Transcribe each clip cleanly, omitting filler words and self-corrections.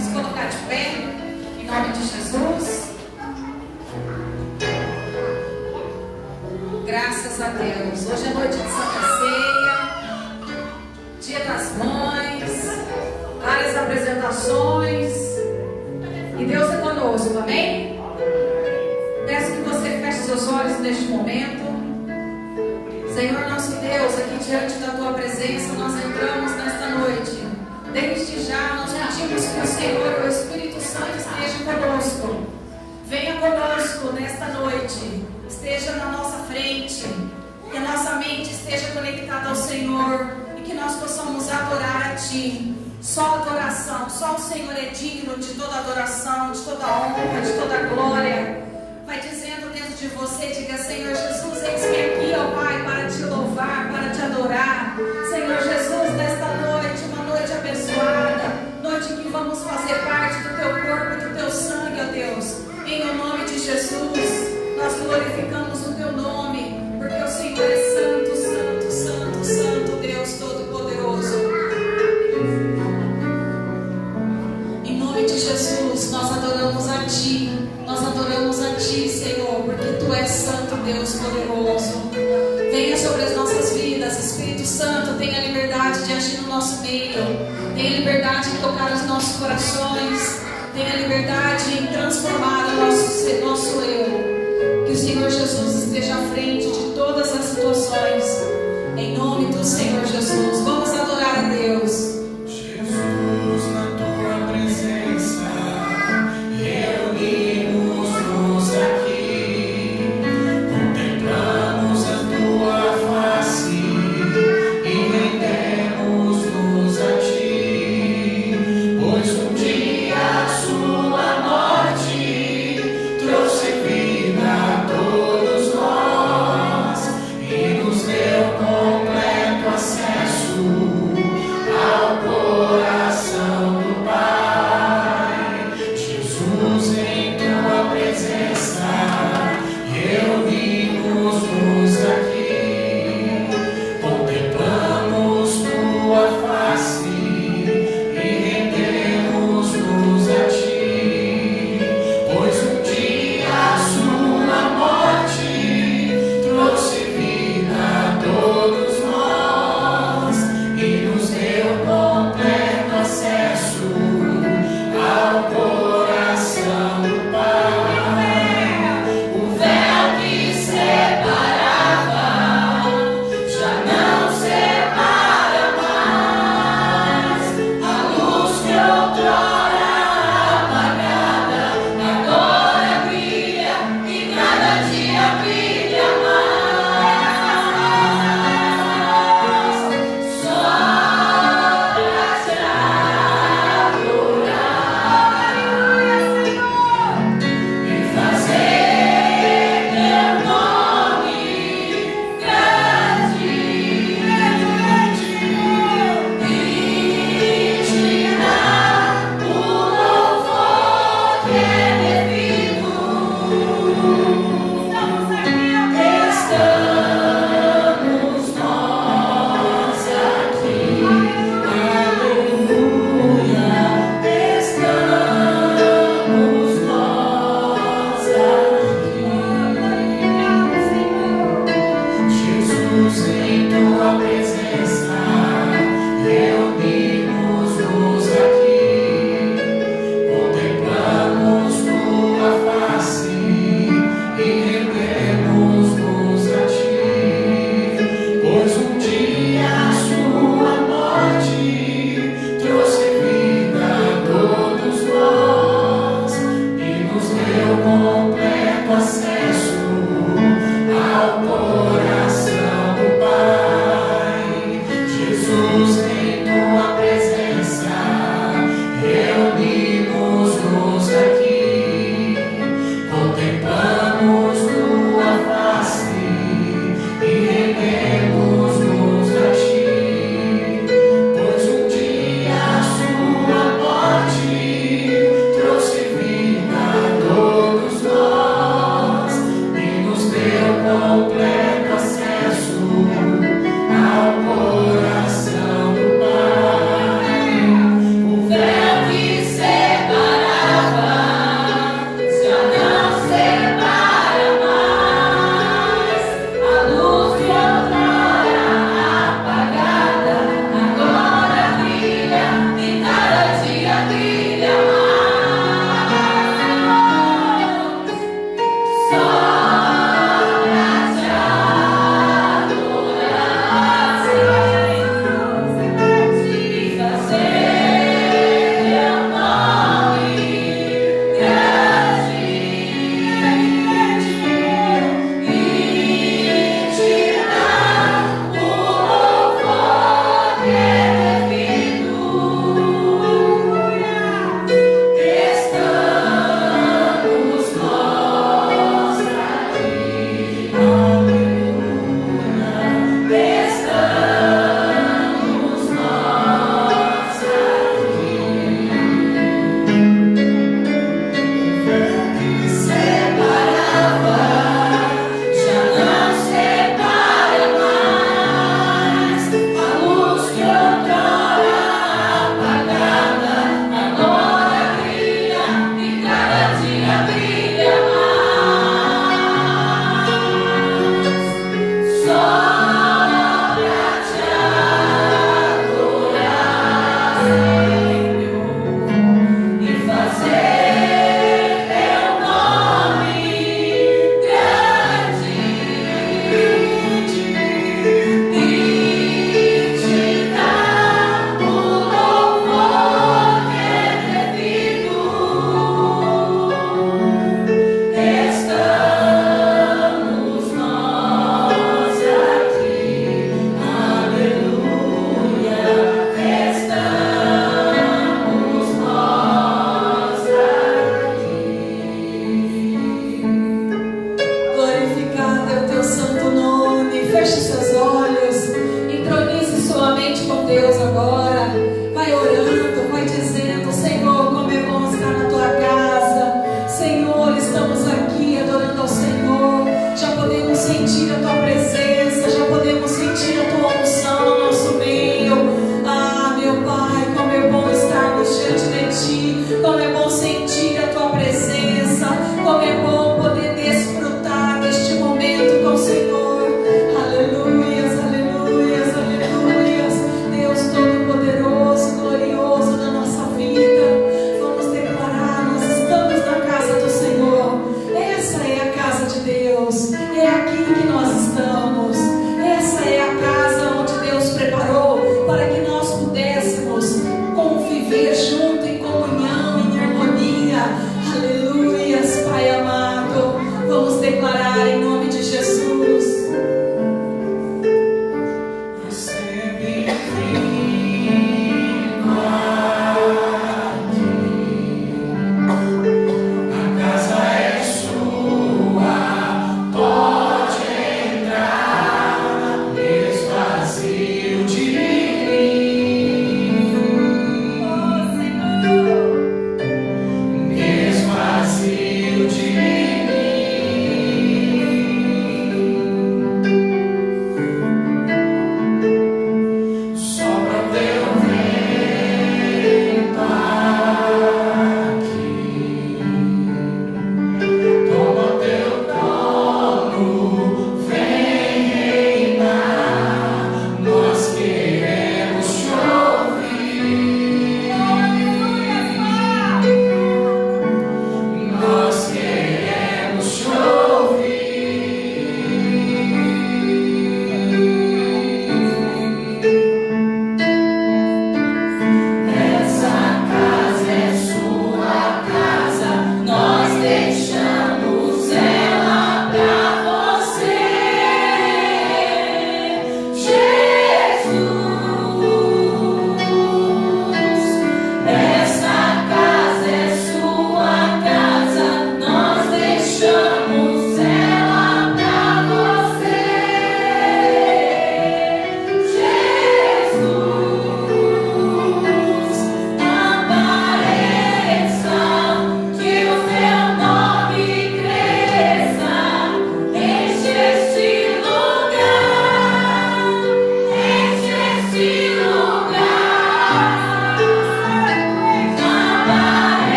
Vamos colocar de pé, em nome de Jesus. Graças a Deus. Hoje é noite de Santa Ceia, Dia das Mães, várias apresentações. E Deus é conosco, amém? Peço que você feche seus olhos neste momento. Senhor nosso Deus, aqui diante da Tua presença, nós entramos nesta noite. Desde já nós pedimos que o Senhor, o Espírito Santo, esteja conosco. Venha conosco nesta noite. Esteja na nossa frente. Que a nossa mente esteja conectada ao Senhor. E que nós possamos adorar a Ti. Só adoração. Só o Senhor é digno de toda adoração, de toda honra, de toda glória. Vai dizendo dentro de você, diga: Senhor Jesus, eis-me aqui, ó Pai, para Te louvar, para Te adorar. Senhor Jesus, nesta noite, uma noite abençoada, noite em que vamos fazer parte do Teu corpo e do Teu sangue, ó Deus. Em o nome de Jesus, nós glorificamos o Teu nome, porque o Senhor é santo, santo, santo, santo, Deus Todo-Poderoso. Em nome de Jesus, nós adoramos a Ti. Nós adoramos a Ti, Senhor, porque Tu és santo, Deus poderoso. Venha sobre as nossas vidas, Espírito Santo, tenha liberdade de agir no nosso meio. Tenha liberdade em tocar os nossos corações. Tenha liberdade em transformar o nosso eu. Que o Senhor Jesus esteja à frente de todas as situações. Em nome do Senhor Jesus, vamos adorar a Deus. Jesus, na Tua presença, reunimos-nos aqui, contemplamos a Tua face e rendemos-nos a Ti, pois um dia a Sua morte trouxe vida a todos nós e nos deu completo acesso ao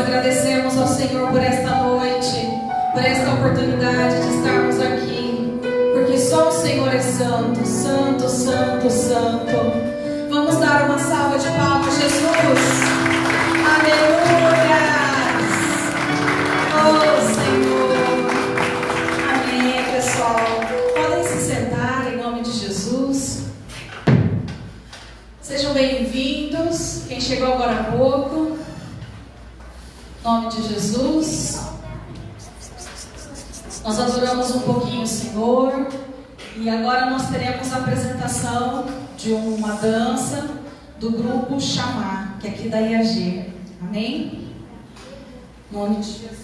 agradecemos ao Senhor por esta noite, por esta oportunidade de estarmos aqui, porque só o Senhor é santo, santo, santo, santo. Vamos dar uma salva de palmas, Jesus. Aleluia! Oh, Senhor. Amém, pessoal. Podem se sentar em nome de Jesus. Sejam bem-vindos. Quem chegou agora há pouco. Em nome de Jesus. Nós adoramos um pouquinho o Senhor. E agora nós teremos a apresentação de uma dança do grupo Chamar, que é aqui da IAG. Amém? Em nome de Jesus.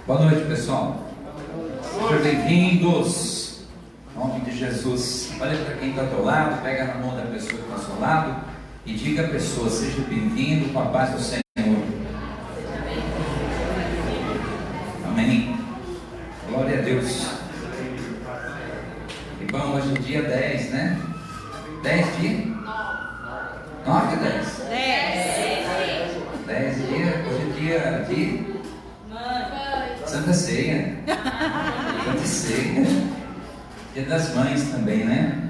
Boa noite, pessoal. Sejam bem-vindos. Em nome de Jesus. Olha para quem está ao teu lado, pega na mão da pessoa que está ao seu lado e diga à pessoa: seja bem-vindo com a paz do Senhor. Amém. Glória a Deus. E bom, hoje é dia 10, né? 10 dias? 9 ou 10? 10 dias. Hoje é dia de Santa Ceia. Santa Ceia. Dia das Mães também, né?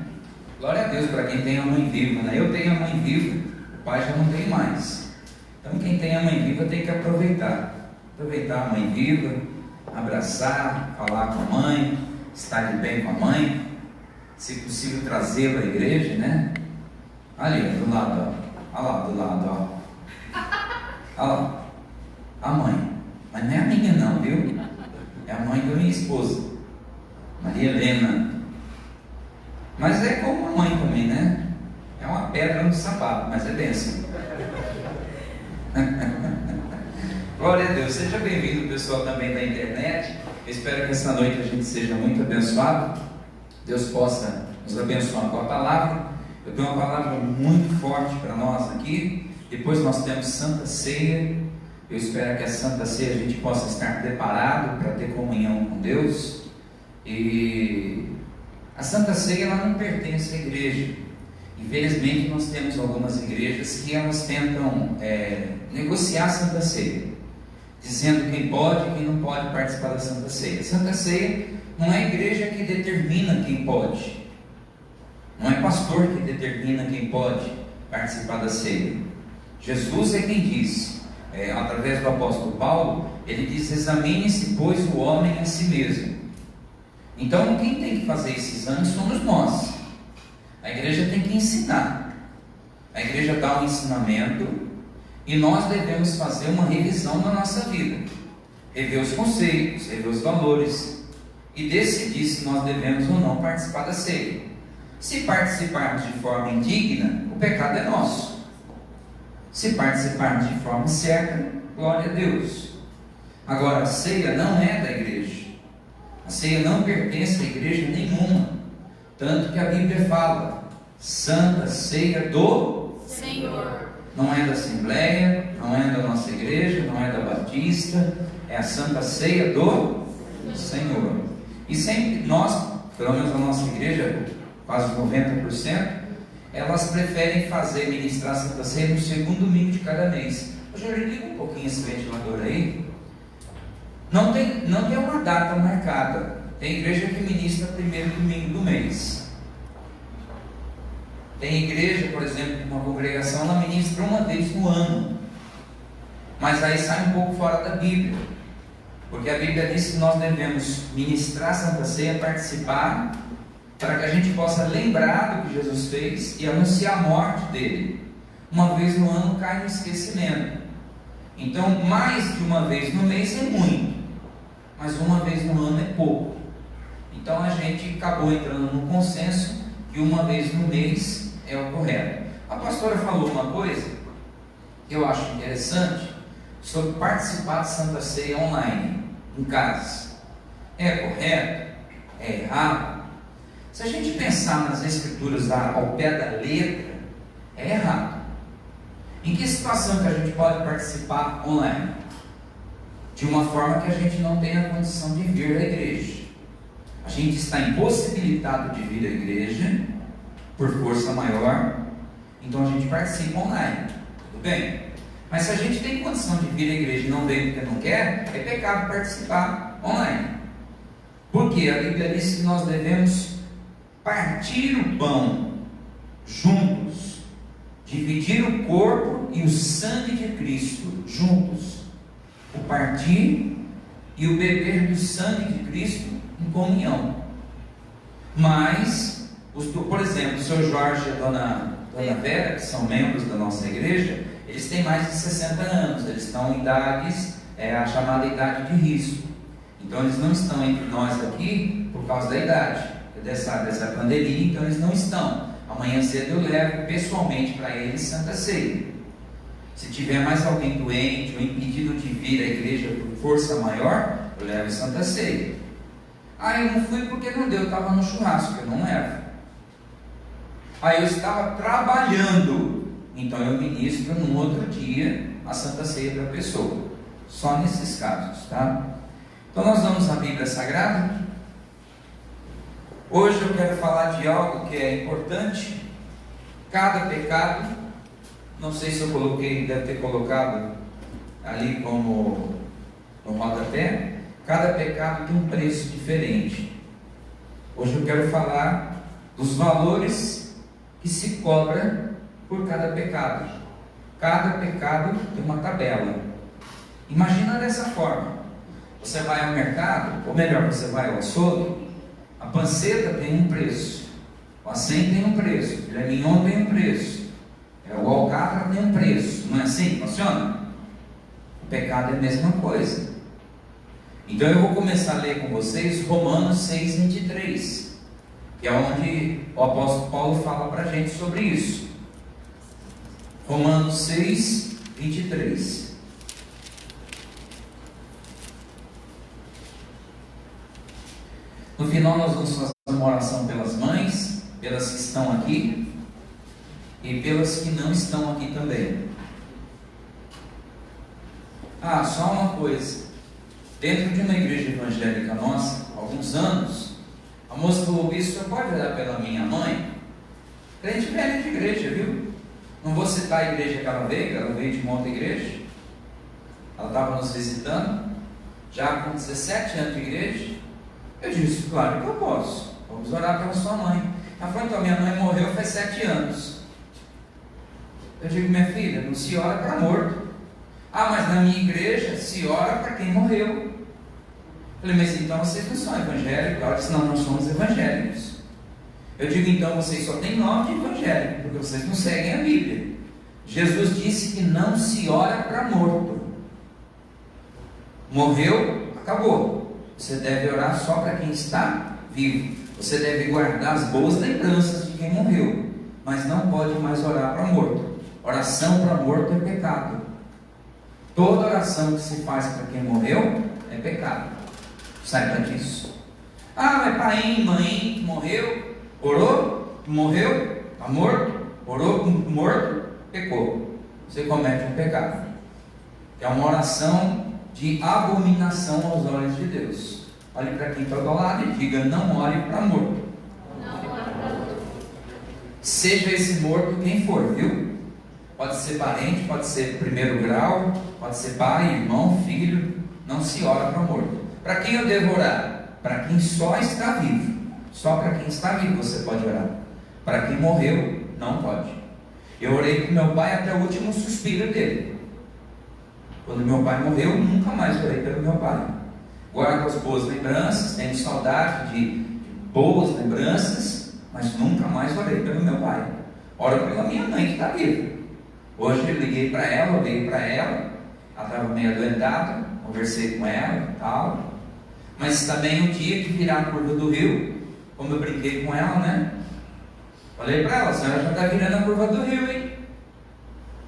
Glória a Deus para quem tem a mãe viva, né? Eu tenho a mãe viva, o pai já não tem mais. Então quem tem a mãe viva tem que aproveitar. Aproveitar a mãe viva, abraçar, falar com a mãe, estar de bem com a mãe, se possível trazê-la à igreja, né? Ali, do lado, ó. Olha lá, do lado, ó. Olha lá. A mãe. Mas não é a minha não, viu? É a mãe da minha esposa, Maria Helena. Mas é como a mãe também, né? É uma pedra no sapato, mas é bênção. Glória a Deus. Seja bem-vindo, pessoal também da internet. Eu espero que essa noite a gente seja muito abençoado. Deus possa nos abençoar com a palavra. Eu tenho uma palavra muito forte para nós aqui. Depois nós temos Santa Ceia. Eu espero que a Santa Ceia a gente possa estar preparado para ter comunhão com Deus. E a Santa Ceia ela não pertence à igreja. Infelizmente nós temos algumas igrejas que elas tentam negociar a Santa Ceia, dizendo quem pode e quem não pode participar da Santa Ceia. A Santa Ceia não é a igreja que determina quem pode, não é pastor que determina quem pode participar da ceia. Jesus é quem diz, através do apóstolo Paulo, ele diz: examine-se, pois, o homem a si mesmo. Então quem tem que fazer esse exame somos nós. A igreja tem que ensinar, a igreja dá um ensinamento e nós devemos fazer uma revisão na nossa vida, rever os conceitos, rever os valores e decidir se nós devemos ou não participar da ceia. Se participarmos de forma indigna, o pecado é nosso. Se participarmos de forma certa, glória a Deus. Agora, a ceia não é da igreja. A ceia não pertence a igreja nenhuma. Tanto que a Bíblia fala: Santa Ceia do Senhor. Não é da Assembleia, não é da nossa igreja, não é da Batista. É a Santa Ceia do Senhor. E sempre nós, pelo menos a nossa igreja, quase 90%, elas preferem ministrar a Santa Ceia no segundo domingo de cada mês. Eu já ligo um pouquinho esse ventilador aí. Não tem uma data marcada. Tem igreja que ministra primeiro domingo do mês. Tem igreja, por exemplo, uma congregação, ela ministra uma vez no ano. Mas aí sai um pouco fora da Bíblia. Porque a Bíblia diz que nós devemos ministrar a Santa Ceia, participar, para que a gente possa lembrar do que Jesus fez e anunciar a morte dele. Uma vez no ano cai no esquecimento. Então, mais de uma vez no mês é muito, mas uma vez no ano é pouco. Então a gente acabou entrando no consenso que uma vez no mês é o correto. A pastora falou uma coisa que eu acho interessante sobre participar de Santa Ceia online, em casa. É correto? É errado? Se a gente pensar nas escrituras ao pé da letra, é errado. Em que situação que a gente pode participar online? De uma forma que a gente não tenha condição de vir à igreja. A gente está impossibilitado de vir à igreja por força maior, então a gente participa online, tudo bem? Mas se a gente tem condição de vir à igreja e não vem porque não quer, é pecado participar online. Porque a Bíblia diz que nós devemos partir o pão juntos, dividir o corpo e o sangue de Cristo juntos, o partir e o beber do sangue de Cristo em comunhão. Mas, por exemplo, o Sr. Jorge e a Dona Vera, que são membros da nossa igreja, eles têm mais de 60 anos, eles estão em idades, a chamada idade de risco. Então eles não estão entre nós aqui por causa da idade, dessa pandemia, então eles não estão. Amanhã cedo eu levo pessoalmente para eles Santa Ceia. Se tiver mais alguém doente ou impedido de vir à igreja por força maior, eu levo Santa Ceia. Aí eu não fui porque não deu, eu estava no churrasco, eu não levo. Aí eu estava trabalhando, então eu ministro num outro dia a Santa Ceia para a pessoa. Só nesses casos, tá? Então nós vamos à Bíblia Sagrada. Hoje eu quero falar de algo que é importante. Cada pecado, não sei se eu coloquei, deve ter colocado ali como no rodapé. Cada pecado tem um preço diferente. Hoje eu quero falar dos valores que se cobra por cada pecado. Cada pecado tem uma tabela. Imagina dessa forma: você vai ao mercado, ou melhor, você vai ao açougue, a panceta tem um preço, o acém tem um preço, o filé mignon tem um preço, o alcatra tem um preço. Não é assim que funciona? O pecado é a mesma coisa. Então eu vou começar a ler com vocês Romanos 6:23, que é onde o apóstolo Paulo fala para a gente sobre isso. Romanos 6:23. No final nós vamos fazer uma oração pelas mães, pelas que estão aqui e pelas que não estão aqui também. Só uma coisa. Dentro de uma igreja evangélica nossa, há alguns anos, a moça falou: isso você pode orar pela minha mãe? Crente velha de igreja, viu? Não vou citar a igreja que ela veio de uma outra igreja. Ela estava nos visitando, já com 17 anos de igreja. Eu disse: claro que eu posso, vamos orar pela sua mãe. Ela falou: então minha mãe morreu faz 7 anos. Eu digo: minha filha, não se ora para morto. Mas na minha igreja se ora para quem morreu. Eu falei: mas então vocês não são evangélicos? Ela disse: não, nós somos evangélicos. Eu digo: então vocês só têm nome de evangélico, porque vocês não seguem a Bíblia. Jesus disse que não se ora para morto. Morreu, acabou. Você deve orar só para quem está vivo. Você deve guardar as boas lembranças de quem morreu, mas não pode mais orar para morto. Oração para morto é pecado. Toda oração que se faz para quem morreu é pecado. Saiba disso. Mas pai, mãe, morreu, orou, morreu, está morto, orou, morto, pecou. Você comete um pecado. É uma oração de abominação aos olhos de Deus. Olhe para quem está do lado e diga: não ore para morto. Seja esse morto quem for, viu? Pode ser parente, pode ser primeiro grau, pode ser pai, irmão, filho. Não se ora para morto. Para quem eu devo orar? Para quem só está vivo. Só para quem está vivo você pode orar. Para quem morreu, não pode. Eu orei para meu pai até o último suspiro dele. Quando meu pai morreu, nunca mais orei pelo meu pai. Guardo as boas lembranças, tenho saudade de boas lembranças, mas nunca mais orei pelo meu pai. Oro pela minha mãe que está viva. Hoje eu liguei para ela, olhei para ela, ela estava meio adoentada, conversei com ela e tal. Mas também o dia que virar a curva do rio, como eu brinquei com ela, né? Falei para ela: a senhora já está virando a curva do rio, hein?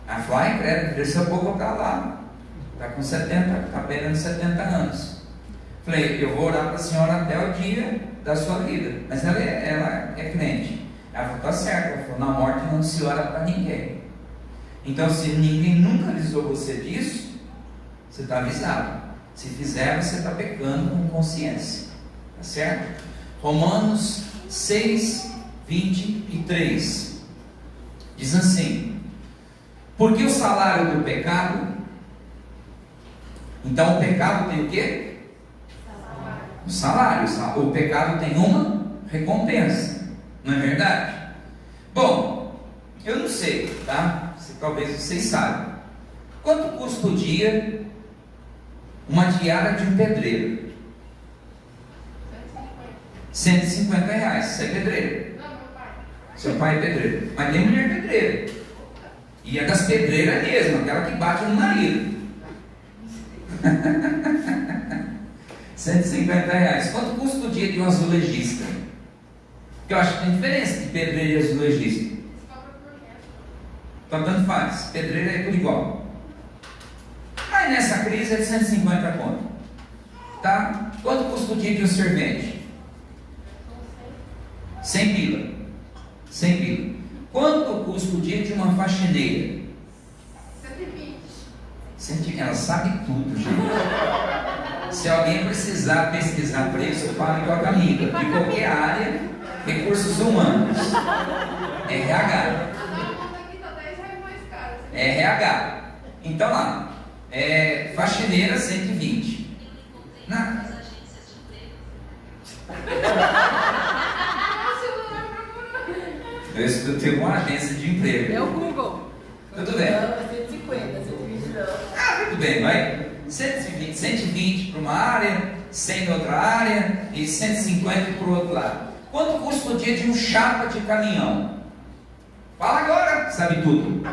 Ela falou: credo, desse a pouco para lá. Está com 70, está beirando 70 anos. Falei: eu vou orar para a senhora até o dia da sua vida. Mas ela é crente. Ela falou: está certo. Ela falou: na morte não se ora para ninguém. Então, se ninguém nunca avisou você disso, você está avisado. Se fizer, você está pecando com consciência. Tá certo? Romanos 6:23 diz assim: porque o salário do pecado... Então o pecado tem o quê? O salário. O pecado tem uma recompensa. Não é verdade? Bom, eu não sei, tá? Talvez vocês saibam. Quanto custa o dia uma diária de um pedreiro? R$150. Você é pedreiro? Não, meu pai. Seu pai é pedreiro. Mas tem mulher pedreira. E é das pedreiras mesmo, aquela que bate no marido. R$150. Quanto custa o dia de um azulejista? Porque eu acho que tem diferença de pedreiro e azulejista. Então tanto faz, pedreiro é tudo igual. Aí nessa crise é de 150 conto. Tá? Quanto custa o dia de um servente? 100 pila. 100 pila. Quanto custa o dia de uma faxineira? 120. Ela sabe tudo, gente. Se alguém precisar pesquisar preço, fale com a amiga. De qualquer área, recursos humanos. RH. RH. Então lá, faxineira 120. Eu escutei uma agência de emprego. É o Google. Tudo bem. 150, 120 não. Tudo bem, vai. 120 para uma área, 100 para outra área e 150 para o outro lado. Quanto custa o dia de um chapa de caminhão? Fala agora, sabe tudo.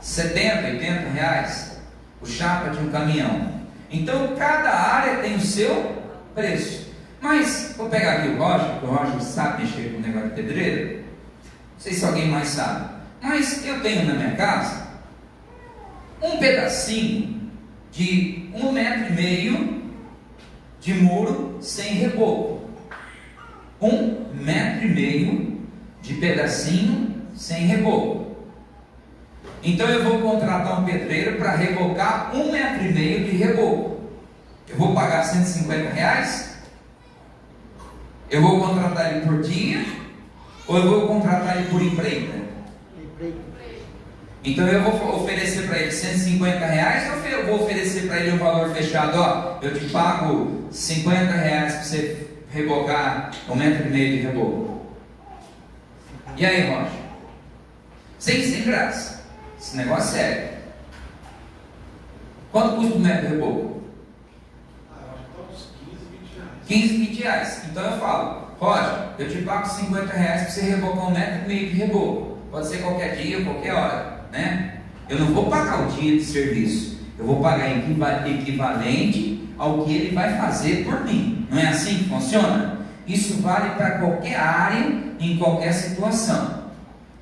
70, 80 reais o chapa de um caminhão. Então cada área tem o seu preço. Mas vou pegar aqui o Roger, porque o Roger sabe mexer com o negócio de pedreiro. Não sei se alguém mais sabe. Mas eu tenho na minha casa um pedacinho de 1,5 metro de muro sem reboco. 1,5 metro de pedacinho sem reboco. Então eu vou contratar um pedreiro para rebocar 1,5 metro de reboco. Eu vou pagar 150 reais? Eu vou contratar ele por dia? Ou eu vou contratar ele por empreita? Então eu vou oferecer para ele 150 reais, ou eu vou oferecer para ele um valor fechado? Ó, eu te pago 50 reais para você rebocar 1,5 metro de reboco. E aí, Roger? Sem graça. Esse negócio é sério. Quanto custa 1 metro de reboco? Uns 15, 20 reais. Então eu falo, Roger, eu te pago 50 reais para você rebocar 1,5 metro de reboco. Pode ser qualquer dia, qualquer hora, né? Eu não vou pagar o dia de serviço. Eu vou pagar equivalente ao que ele vai fazer por mim. Não é assim que funciona? Isso vale para qualquer área, em qualquer situação.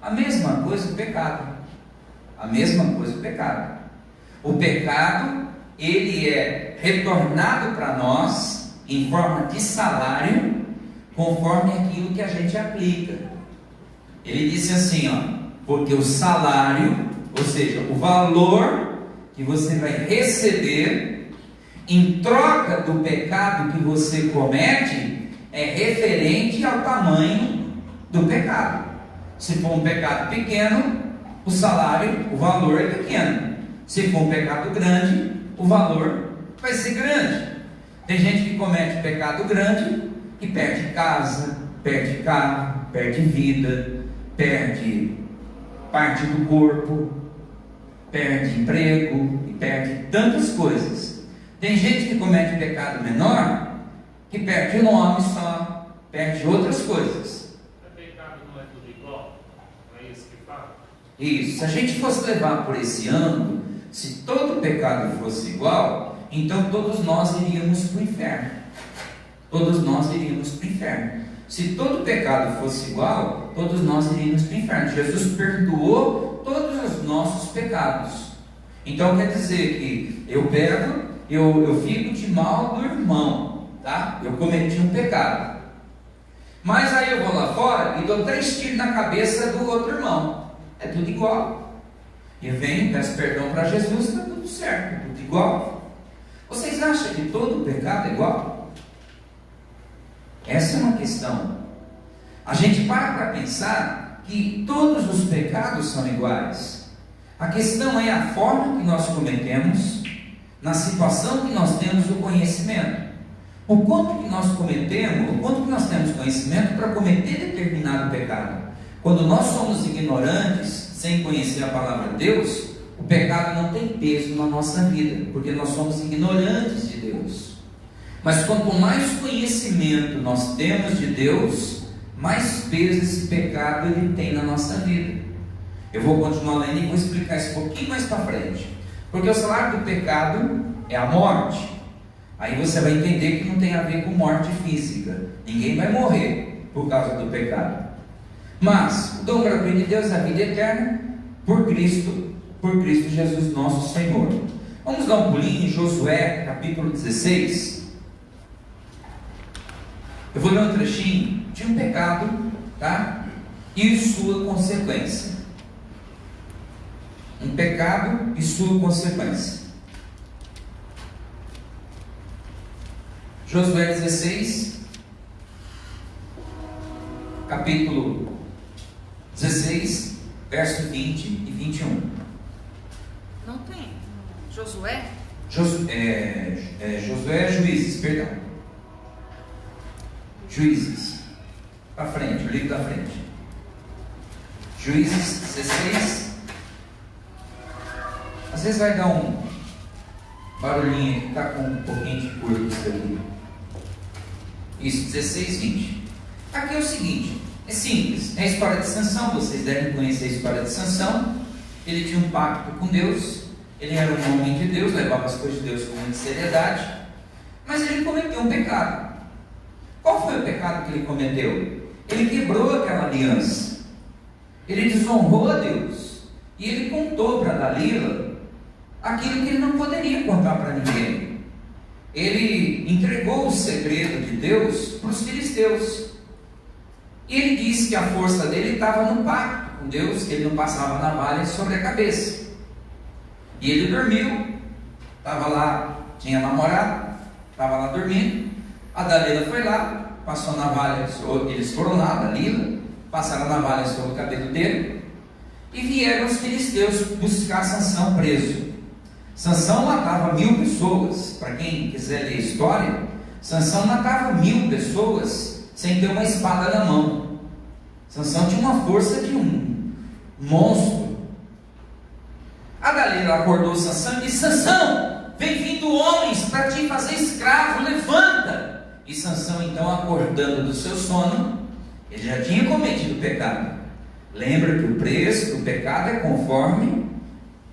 A mesma coisa o pecado. A mesma coisa o pecado. O pecado, ele é retornado para nós em forma de salário, conforme aquilo que a gente aplica. Ele disse assim, ó, porque o salário, ou seja, o valor que você vai receber em troca do pecado que você comete é referente ao tamanho do pecado. Se for um pecado pequeno, o salário, o valor é pequeno. Se for um pecado grande, o valor vai ser grande. Tem gente que comete pecado grande e perde casa, perde carro, perde vida, perde parte do corpo, perde emprego e perde tantas coisas. Tem gente que comete pecado menor que perde o nome só, perde outras coisas. Pecado não é tudo igual? Não é isso que fala? Isso, se a gente fosse levar por esse ângulo, se todo pecado fosse igual, então todos nós iríamos para o inferno. Todos nós iríamos para o inferno. Se todo pecado fosse igual, todos nós iríamos para o inferno. Jesus perdoou todos os nossos pecados. Então quer dizer que eu pego, eu fico de mal do irmão, tá? Eu cometi um pecado. Mas aí eu vou lá fora e dou 3 tiros na cabeça do outro irmão. É tudo igual. E eu venho, peço perdão para Jesus, está tudo certo, tudo igual. Vocês acham que todo pecado é igual? Essa é uma questão. A gente para pensar que todos os pecados são iguais. A questão é a forma que nós cometemos, na situação que nós temos o conhecimento. O quanto que nós cometemos, o quanto que nós temos conhecimento para cometer determinado pecado. Quando nós somos ignorantes, sem conhecer a palavra de Deus, o pecado não tem peso na nossa vida, porque nós somos ignorantes de Deus. Mas quanto mais conhecimento nós temos de Deus, mais peso esse pecado ele tem na nossa vida. Eu vou continuar lendo e vou explicar isso um pouquinho mais para frente. Porque o salário do pecado é a morte. Aí você vai entender que não tem a ver com morte física. Ninguém vai morrer por causa do pecado. Mas o dom gratuito de Deus é a vida eterna por Cristo Jesus nosso Senhor. Vamos dar um pulinho em Josué, capítulo 16. Eu vou ler um trechinho de um pecado, tá? E sua consequência. Um pecado e sua consequência. Josué 16, capítulo 16, verso 20 e 21. Não tem. Josué? Josué é Juízes, perdão. Juízes. Para frente, o livro da frente. Juízes 16. Às vezes vai dar um barulhinho que está com um pouquinho de curva isso aqui. Isso, 16, 20. Aqui é o seguinte, é simples, é a história de Sansão, vocês devem conhecer a história de Sansão. Ele tinha um pacto com Deus, ele era um homem de Deus, levava as coisas de Deus com muita seriedade, mas ele cometeu um pecado. Qual foi o pecado que ele cometeu? Ele quebrou aquela aliança, ele desonrou a Deus, e ele contou para Dalila aquilo que ele não poderia contar para ninguém. Ele entregou o segredo de Deus para os filisteus. E ele disse que a força dele estava no pacto com Deus, que ele não passava navalha sobre a cabeça. E ele dormiu, estava lá, tinha namorado, estava lá dormindo. A Dalila foi lá, passou a navalha, eles foram lá, Dalila, passaram a navalha sobre o cabelo dele. E vieram os filisteus buscar Sansão preso. Sansão matava 1000 pessoas. Para quem quiser ler a história, Sansão matava 1000 pessoas sem ter uma espada na mão. Sansão tinha uma força de um monstro. A Dalila acordou Sansão e disse: Sansão, vem vindo homens para te fazer escravo, levanta. E Sansão, então, acordando do seu sono, ele já tinha cometido pecado. Lembra que o preço do pecado é conforme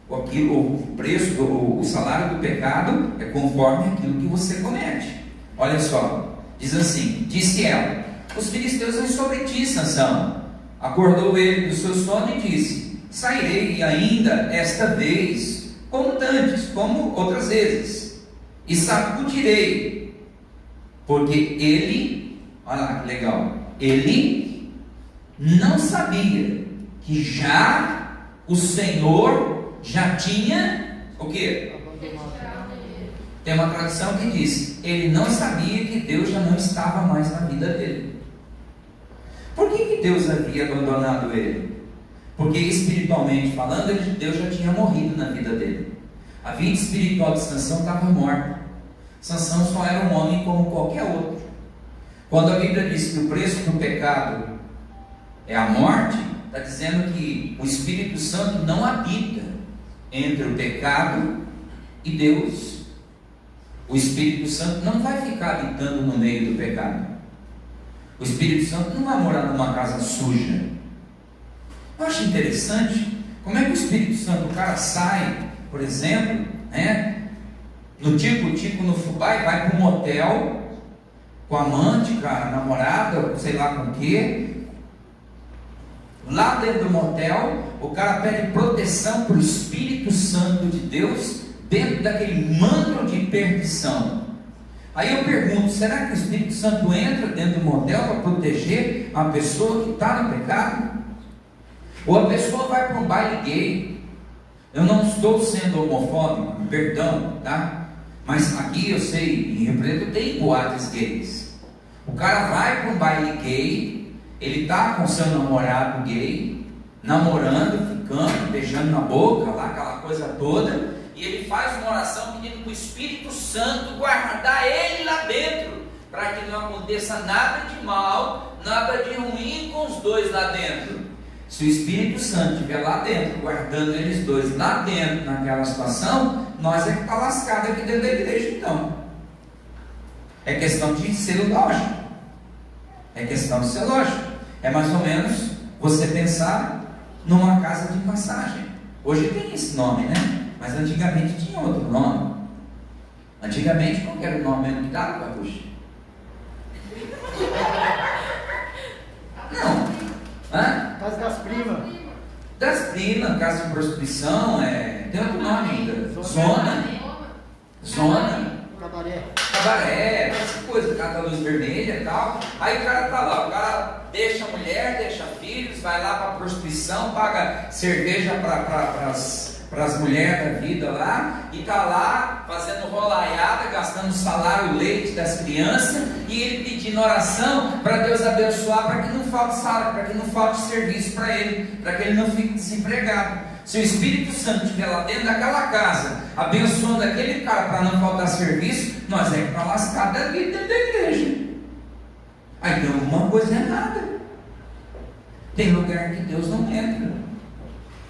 o preço, o salário do pecado é conforme aquilo que você comete. Olha só, diz assim: disse ela, os filisteus são sobre ti, Sansão. Acordou ele do seu sono e disse: sairei ainda esta vez, como dantes, como outras vezes, e sacudirei, porque ele, olha lá que legal, ele não sabia que já o Senhor já tinha o quê? Tem uma tradução que diz: ele não sabia que Deus já não estava mais na vida dele. Por que Deus havia abandonado ele? Porque espiritualmente falando, Deus já tinha morrido na vida dele. A vida espiritual de Sansão estava morta. Sansão só era um homem como qualquer outro. Quando a Bíblia diz que o preço do pecado é a morte, está dizendo que o Espírito Santo não habita entre o pecado e Deus. O Espírito Santo não vai ficar habitando no meio do pecado. O Espírito Santo não vai morar numa casa suja. Eu acho interessante como é que o Espírito Santo, o cara sai, por exemplo, no tico no fubá, e vai para um motel com a amante, com a namorada, sei lá com o quê. Lá dentro do motel, o cara pede proteção para o Espírito Santo de Deus dentro daquele manto de perdição. Aí eu pergunto: será que o Espírito Santo entra dentro do motel para proteger a pessoa que está no pecado? Ou a pessoa vai para um baile gay? Eu não estou sendo homofóbico, perdão, tá? Mas aqui eu sei, em Rio Preto tem boates gays. O cara vai para um baile gay, ele está com seu namorado gay, namorando, ficando, beijando na boca, lá, aquela coisa toda, e ele faz uma oração pedindo para o Espírito Santo guardar ele lá dentro, para que não aconteça nada de mal, nada de ruim com os dois lá dentro. Se o Espírito Santo estiver lá dentro, guardando eles dois lá dentro, naquela situação, nós é que está lascado aqui dentro da igreja, então. É questão de ser lógico. É questão de ser lógico. É mais ou menos você pensar numa casa de passagem. Hoje tem esse nome, né? Mas antigamente tinha outro nome. Antigamente, qual era o nome mesmo que dava, Capuxa? Não. Hã? Casa das primas. Das primas, casa de prostituição, tem outro nome ainda. Zona. zona, Cabaré. cabaré, essa coisa, cada luz vermelha e tal. Aí o cara tá lá, o cara deixa a mulher, deixa filhos, vai lá para prostituição, paga cerveja para as mulheres da vida lá, e tá lá fazendo rolaiada, gastando o salário, o leite das crianças, e ele pedindo oração para Deus abençoar, para que não falte salário, para que não falte serviço para ele, para que ele não fique desempregado. Se o Espírito Santo estiver lá dentro daquela casa, abençoando aquele cara para não faltar serviço, nós é para lascar daqui dentro da igreja. Aí tem alguma coisa errada. Tem lugar que Deus não entra.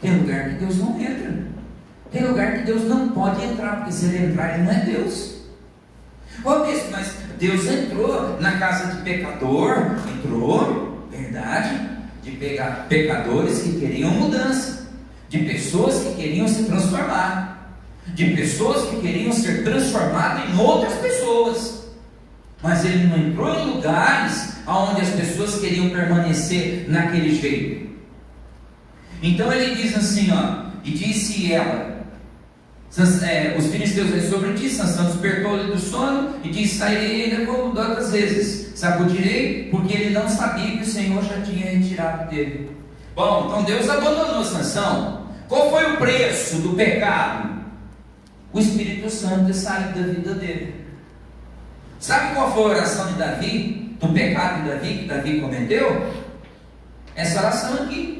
Tem lugar que Deus não entra. Tem lugar que Deus não pode entrar, porque se ele entrar, ele não é Deus. Ô bispo, mas Deus entrou na casa de pecador, entrou, verdade, de pecadores que queriam mudança, de pessoas que queriam se transformar, de pessoas que queriam ser transformadas em outras pessoas. Mas ele não entrou em lugares onde as pessoas queriam permanecer naquele jeito. Então ele diz assim, ó, e disse ela, os filisteus sobre ti, Sansão despertou-lhe do sono e disse: sairei ainda como outras vezes, sacudirei, porque ele não sabia que o Senhor já tinha retirado dele. Bom, então Deus abandonou Sansão. Qual foi o preço do pecado? O Espírito Santo ter saído da vida dele. Sabe qual foi a oração de Davi? Do pecado de Davi, que Davi cometeu? Essa oração aqui.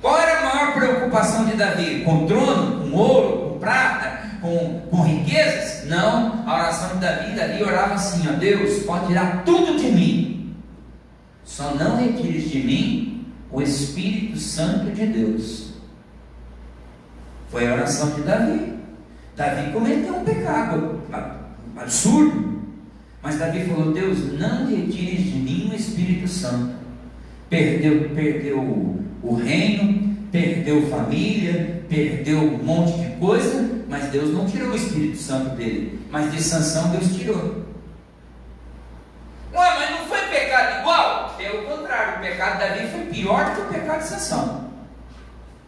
Qual era a maior preocupação de Davi? Com trono, com ouro, com prata, com riquezas? Não, a oração de Davi orava assim: ó, Deus, pode tirar tudo de mim, só não retires de mim o Espírito Santo de Deus. Foi a oração de Davi. Davi cometeu um pecado absurdo, mas Davi falou: Deus, não retires de mim o Espírito Santo. Perdeu o reino, perdeu família, perdeu um monte de coisa, mas Deus não tirou o Espírito Santo dele. Mas de Sansão Deus tirou. Ué, mas não foi pecado igual? Pelo contrário, o pecado de Davi foi pior do que o pecado de Sansão.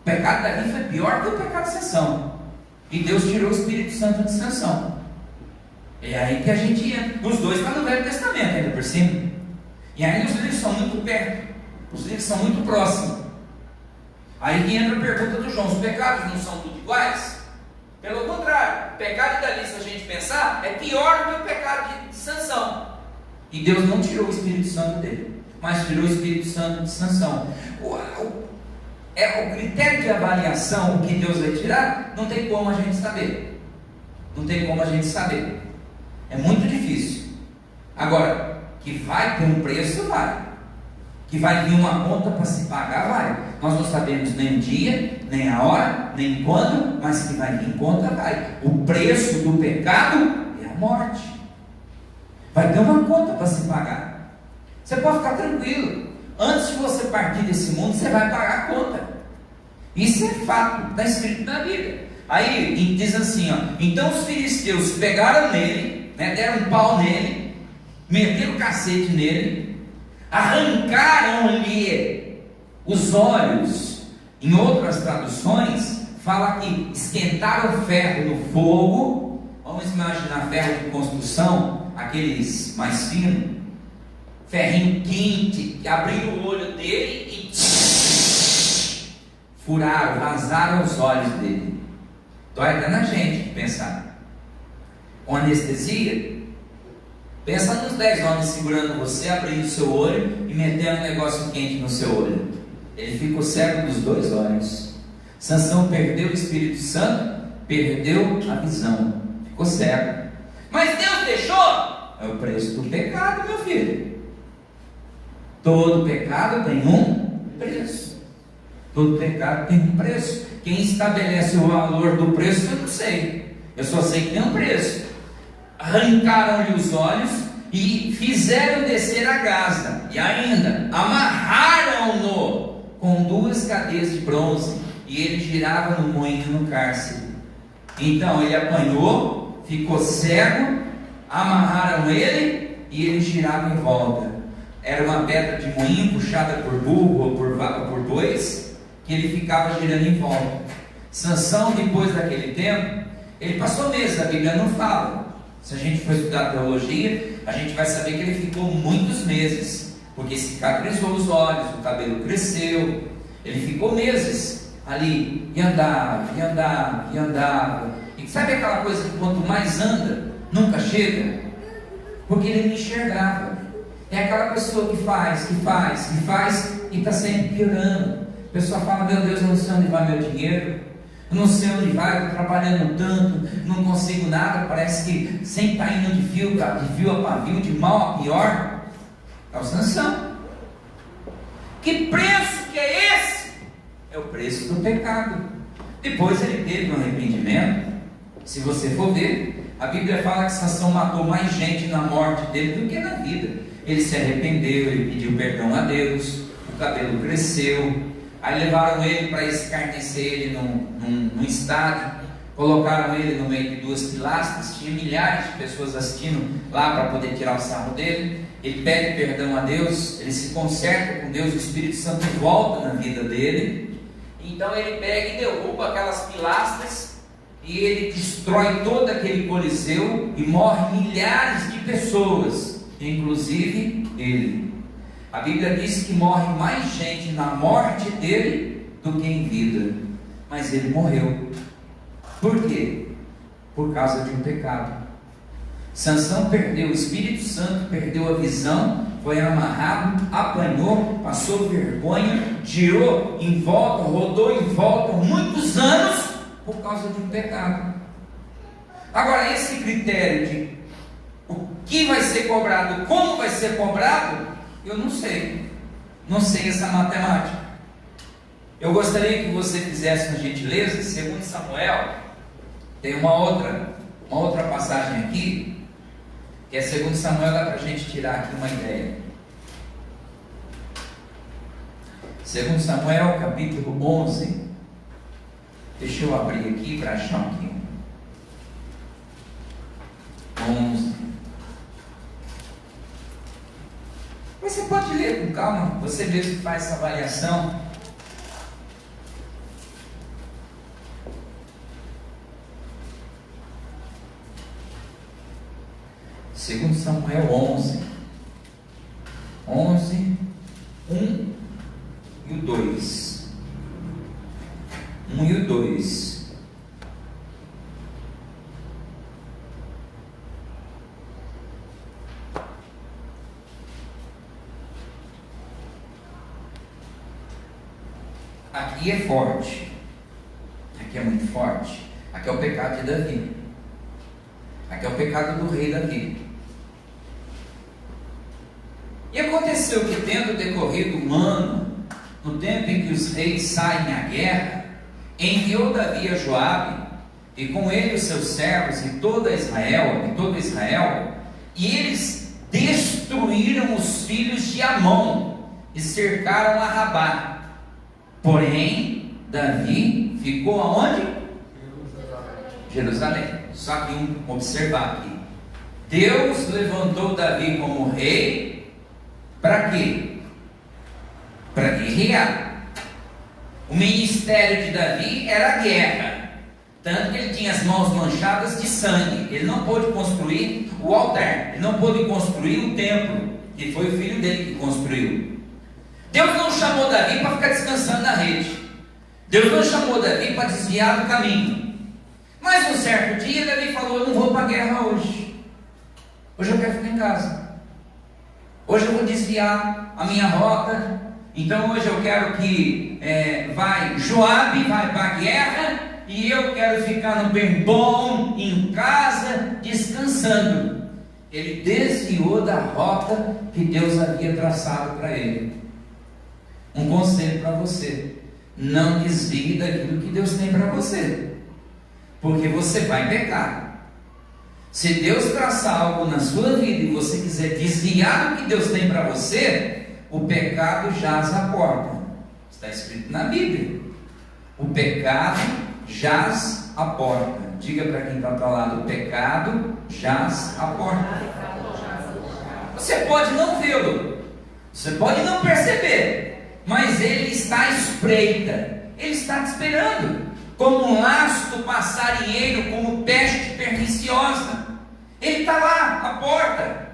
O pecado de Davi foi pior do que o pecado de Sansão. E Deus tirou o Espírito Santo de Sansão. É aí que a gente entra. Os dois estão no Velho Testamento ainda por cima. E aí os livros são muito perto. Os livros são muito próximos. Aí entra a pergunta do João: os pecados não são tudo iguais? Pelo contrário, o pecado de Davi, se a gente pensar, é pior do que o pecado de Sansão. E Deus não tirou o Espírito Santo dele, mas tirou o Espírito Santo de Sansão. O critério de avaliação, o que Deus vai tirar, não tem como a gente saber. Não tem como a gente saber. É muito difícil. Agora, que vai ter um preço, vai. Que vai vir uma conta para se pagar, vai. Nós não sabemos nem o dia, nem a hora, nem quando, mas que vai vir conta, vai. O preço do pecado é a morte. Vai ter uma conta para se pagar. Você pode ficar tranquilo. Antes de você partir desse mundo, você vai pagar a conta. Isso é fato, está escrito na Bíblia. Aí diz assim, ó: então os filisteus pegaram nele, deram um pau nele, meteram o cacete nele, arrancaram-lhe os olhos. Em outras traduções fala que esquentaram o ferro no fogo. Vamos imaginar ferro de construção, aqueles mais finos, ferrinho quente, que abriram o olho dele e furaram, vazaram os olhos dele. Dói até na gente pensar. Com anestesia, pensa nos 10 homens segurando você, abrindo o seu olho e metendo um negócio quente no seu olho. Ele ficou cego dos 2 olhos. Sansão perdeu o Espírito Santo, perdeu a visão, ficou cego. Mas Deus deixou? É o preço do pecado, meu filho. Todo pecado tem um preço. Todo pecado tem um preço. Quem estabelece o valor do preço, eu não sei. Eu só sei que tem um preço. Arrancaram-lhe os olhos e fizeram descer a Gaza. E ainda amarraram-no com 2 cadeias de bronze. E ele girava no moinho no cárcere. Então ele apanhou, ficou cego, amarraram ele e ele girava em volta. Era uma pedra de moinho puxada por burro ou por bois, que ele ficava girando em volta. Sansão, depois daquele tempo, Ele passou meses, a Bíblia não fala. Se a gente for estudar teologia, a gente vai saber que ele ficou muitos meses, porque cicatrizou os olhos, o cabelo cresceu, ele ficou meses ali, e andava, e andava, e andava. E sabe aquela coisa que quanto mais anda, nunca chega? Porque ele não enxergava. É aquela pessoa que faz, e está sempre piorando. A pessoa fala: meu Deus, eu não sei onde vai meu dinheiro, eu não sei onde vai, estou trabalhando tanto, não consigo nada, parece que sempre está indo de fio a pavio, de mal a pior. É o Sansão. Que preço que é esse? É o preço do pecado. Depois ele teve um arrependimento. Se você for ver, a Bíblia fala que Sansão matou mais gente na morte dele do que na vida. Ele se arrependeu, ele pediu perdão a Deus, o cabelo cresceu. Aí levaram ele para escarnecer ele num estádio, colocaram ele no meio de duas pilastras, tinha milhares de pessoas assistindo lá para poder tirar o sarro dele. Ele pede perdão a Deus, ele se conserta com Deus, o Espírito Santo volta na vida dele. Então ele pega e derruba aquelas pilastras, e ele destrói todo aquele coliseu, e morre milhares de pessoas, inclusive ele. A Bíblia diz que morre mais gente na morte dele do que em vida, mas ele morreu. Por quê? Por causa de um pecado. Sansão perdeu o Espírito Santo, perdeu a visão, foi amarrado, apanhou, passou vergonha, girou em volta, rodou em volta muitos anos por causa de um pecado. Agora, esse critério de o que vai ser cobrado, como vai ser cobrado, eu não sei essa matemática. Eu gostaria que você fizesse uma gentileza, segundo Samuel, tem uma outra passagem aqui, que é segundo Samuel, dá para a gente tirar aqui uma ideia. Segundo Samuel, capítulo 11, deixa eu abrir aqui para achar aqui. 11. Você pode ler com calma, você mesmo faz essa avaliação. Segundo Samuel 11, 1 e o 2. 1 e o 2. Aqui é forte, aqui é muito forte. Aqui é o pecado de Davi, aqui é o pecado do rei Davi. E aconteceu que, tendo decorrido um ano, no tempo em que os reis saem à guerra, enviou Davi a Joabe, e com ele os seus servos e todo Israel, e eles destruíram os filhos de Amon e cercaram a Rabá. Porém, Davi ficou aonde? Jerusalém. Só que observar aqui. Deus levantou Davi como rei. Para quê? Para guerrear. O ministério de Davi era a guerra. Tanto que ele tinha as mãos manchadas de sangue. Ele não pôde construir o altar. Ele não pôde construir o templo. E foi o filho dele que construiu. Deus não chamou Davi para ficar descansando na rede. Deus não chamou Davi para desviar do caminho. Mas um certo dia Davi falou: eu não vou para a guerra hoje. Hoje eu quero ficar em casa. Hoje eu vou desviar a minha rota. Então hoje eu quero que Joabe vai para a guerra, e eu quero ficar no bem bom, em casa, descansando. Ele desviou da rota que Deus havia traçado para ele. Um conselho para você: não desvie daquilo que Deus tem para você, porque você vai pecar. Se Deus traçar algo na sua vida e você quiser desviar do que Deus tem para você, o pecado jaz à porta. Está escrito na Bíblia: o pecado jaz à porta. Diga para quem está ao lado: o pecado jaz à porta. Você pode não vê-lo, você pode não perceber, mas ele está à espreita, ele está te esperando. como um laço do passarinheiro, como peste perniciosa. Ele está lá, à porta.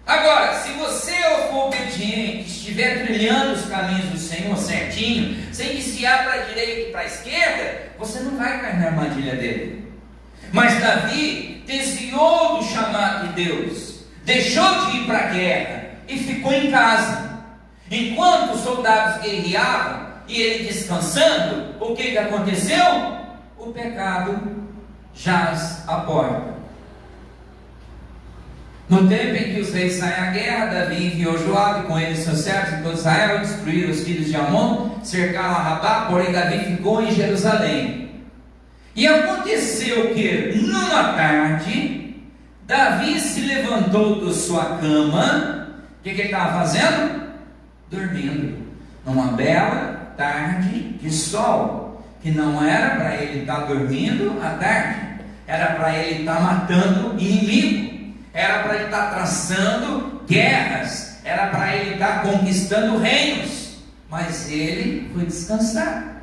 Agora, se você for obediente, estiver trilhando os caminhos do Senhor certinho, sem desviar para a direita e para a esquerda, você não vai cair na armadilha dele. Mas Davi desviou do chamado de Deus, deixou de ir para a guerra e ficou em casa. Enquanto os soldados guerreavam e ele descansando, o que aconteceu? O pecado jaz à porta. No tempo em que os reis saem à guerra, Davi enviou Joabe com ele seus servos e todo Israel, destruíram os filhos de Amon, cercaram a Rabá, porém Davi ficou em Jerusalém. E aconteceu que, numa tarde, Davi se levantou da sua cama. O que ele estava fazendo? Dormindo. Numa bela tarde de sol, que não era para ele estar dormindo à tarde, era para ele estar matando inimigo, era para ele estar traçando guerras, era para ele estar conquistando reinos, mas ele foi descansar.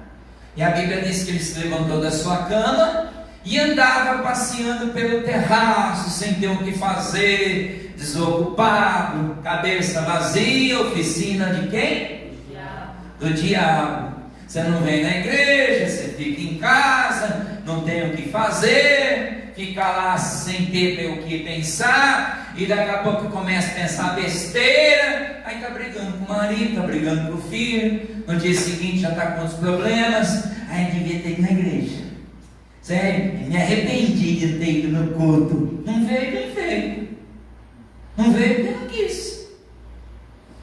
E a Bíblia diz que ele se levantou da sua cama e andava passeando pelo terraço, sem ter o que fazer, desocupado, cabeça vazia, oficina de quem? Do diabo. Você não vem na igreja, você fica em casa, não tem o que fazer, fica lá sem ter o que pensar, e daqui a pouco começa a pensar besteira, aí está brigando com o marido, está brigando com o filho, no dia seguinte já está com os problemas, aí devia ter ido na igreja. Sério, me arrependi de ter ido no culto. Não veio, nem veio. Não veio porque não quis.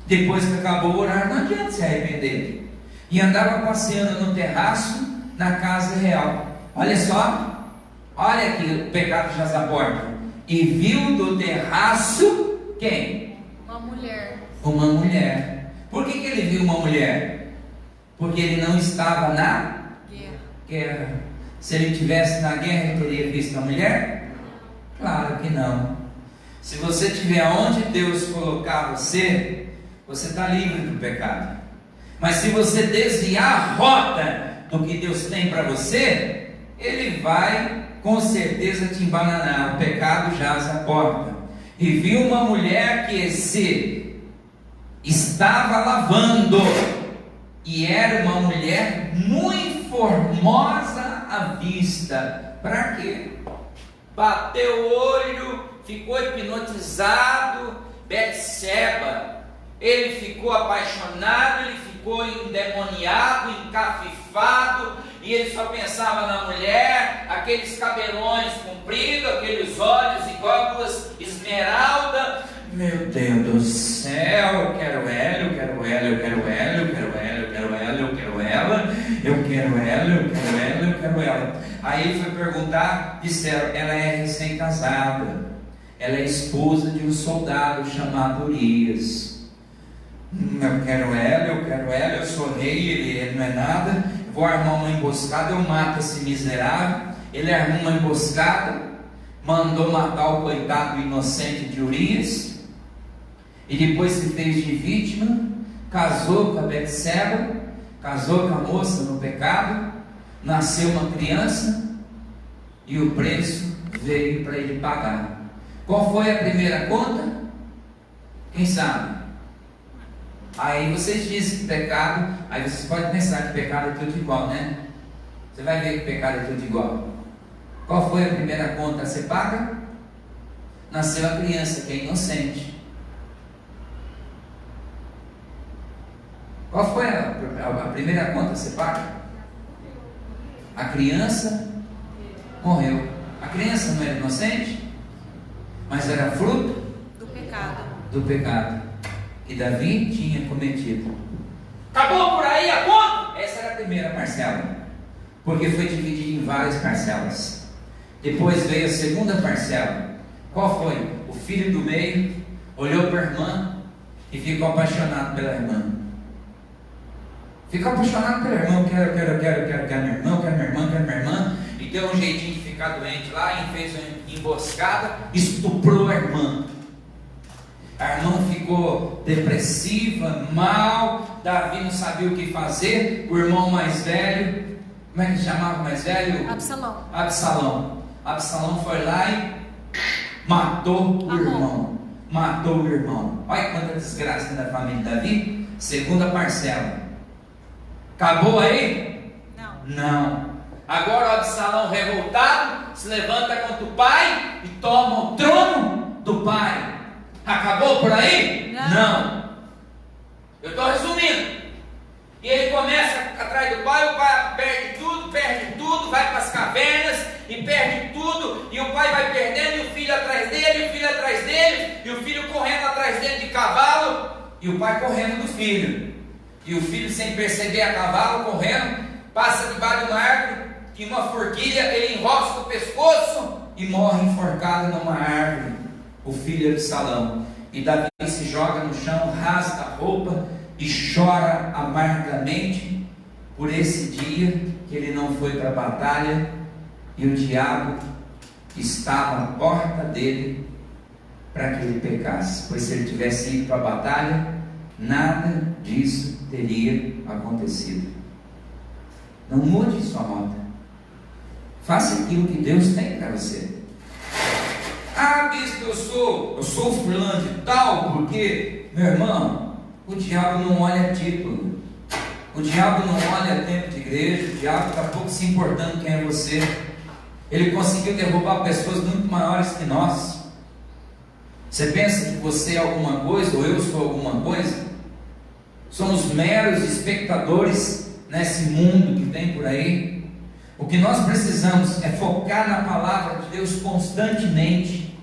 Depois que acabou o horário, não adianta se arrepender. E andava passeando no terraço na casa real. Olha só, olha aqui o pecado jaz à porta. E viu do terraço quem? Uma mulher. Uma mulher. Por que ele viu uma mulher? Porque ele não estava na guerra. Se ele estivesse na guerra, ele teria visto a mulher? Claro que não. Se você estiver onde Deus colocar você, você está livre do pecado. Mas se você desviar a rota do que Deus tem para você, Ele vai com certeza te embananar. O pecado jaz à porta. E viu uma mulher que se estava lavando, e era uma mulher muito formosa à vista. Para quê? Bateu o olho, ficou hipnotizado. Betseba, ele ficou apaixonado, ele ficou endemoniado, encafifado, e ele só pensava na mulher, aqueles cabelões compridos, aqueles olhos igual duas esmeralda. Meu Deus do céu, eu quero ela, eu quero ela, eu quero ela, eu quero ela, eu quero ela, eu quero ela, eu quero ela, eu quero ela, eu quero ela. Aí ele foi perguntar, disseram, ela é recém-casada, ela é esposa de um soldado chamado Urias. Eu quero ela, eu sou rei, ele não é nada, vou armar uma emboscada, eu mato esse miserável. Ele armou uma emboscada, mandou matar o coitado inocente de Urias, e depois se fez de vítima, casou com a Betseba, casou com a moça no pecado, nasceu uma criança, e o preço veio para ele pagar. Qual foi a primeira conta? Quem sabe? Aí vocês dizem que pecado, aí vocês podem pensar que pecado é tudo igual, né? Você vai ver que pecado é tudo igual. Qual foi a primeira conta a ser paga? Nasceu a criança que é inocente. Qual foi a primeira conta a ser paga? A criança morreu. A criança não era inocente, mas era fruto do pecado que Davi tinha cometido. Acabou por aí a conta? Essa era a primeira parcela, porque foi dividida em várias parcelas. Depois veio a segunda parcela. Qual foi? O filho do meio olhou para a irmã e ficou apaixonado pela irmã. Ficou apaixonado pela irmã. Quero minha irmã, quero minha irmã. E deu um jeitinho de ficar doente lá e fez uma emboscada, estuprou a irmã. A irmã ficou depressiva, mal. Davi não sabia o que fazer. O irmão mais velho Como é que chamava o mais velho? Absalão. Absalão foi lá e matou o irmão. Matou o irmão. Olha quanta desgraça da família de Davi. Segunda parcela. Acabou aí? Não. Agora o Absalão revoltado se levanta contra o pai e toma o trono do pai. Acabou por aí? Não. Eu estou resumindo. E ele começa atrás do pai, o pai perde tudo, vai para as cavernas e perde tudo, e o pai vai perdendo, e o filho atrás dele, e o filho correndo atrás dele de cavalo, e o pai correndo do filho, e o filho sem perceber a cavalo, correndo, passa debaixo de uma árvore, que uma forquilha ele enrosca o pescoço e morre enforcado numa árvore, o filho de Absalão. E Davi se joga no chão, rasga a roupa e chora amargamente por esse dia que ele não foi para a batalha e o diabo estava à porta dele para que ele pecasse, pois se ele tivesse ido para a batalha, nada disso teria acontecido. Não mude sua rota, faça aquilo que Deus tem para você. Ah, bispo, eu sou fulano de tal, porque, meu irmão, o diabo não olha título, o diabo não olha tempo de igreja, o diabo está pouco se importando quem é você. Ele conseguiu derrubar pessoas muito maiores que nós. Você pensa que você é alguma coisa, ou eu sou alguma coisa? Somos meros espectadores nesse mundo que tem por aí. O que nós precisamos é focar na palavra de Deus constantemente.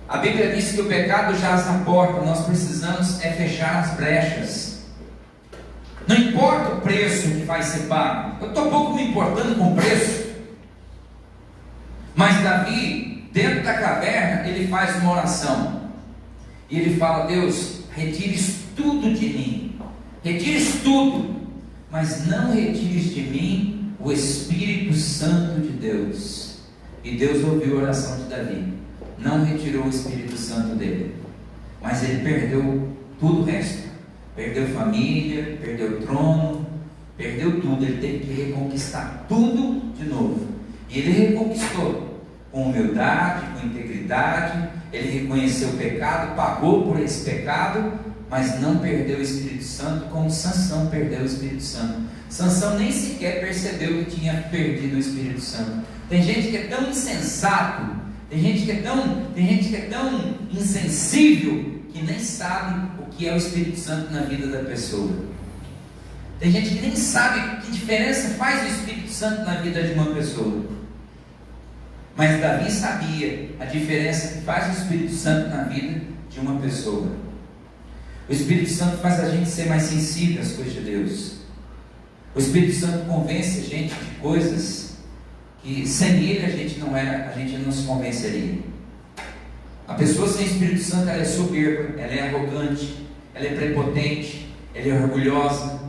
A Bíblia diz que o pecado jaz na porta, nós precisamos é fechar as brechas. Não importa o preço que vai ser pago, eu estou pouco me importando com o preço. Mas Davi, dentro da caverna, ele faz uma oração, e ele fala: Deus, retires tudo de mim, retires tudo, mas não retires de mim o Espírito Santo de Deus. E Deus ouviu a oração de Davi, não retirou o Espírito Santo dele, mas ele perdeu tudo o resto, perdeu família, perdeu trono, perdeu tudo. Ele teve que reconquistar tudo de novo, e ele reconquistou com humildade, com integridade. Ele reconheceu o pecado, pagou por esse pecado, mas não perdeu o Espírito Santo, como Sansão perdeu o Espírito Santo. Sansão nem sequer percebeu que tinha perdido o Espírito Santo. Tem gente que é tão insensato, tem gente que é tão insensível, que nem sabe o que é o Espírito Santo na vida da pessoa. Tem gente que nem sabe que diferença faz o Espírito Santo na vida de uma pessoa. Mas Davi sabia a diferença que faz o Espírito Santo na vida de uma pessoa. O Espírito Santo faz a gente ser mais sensível às coisas de Deus. O Espírito Santo convence a gente de coisas que sem ele a gente não se convenceria. A pessoa sem Espírito Santo, ela é soberba, ela é arrogante, ela é prepotente, ela é orgulhosa,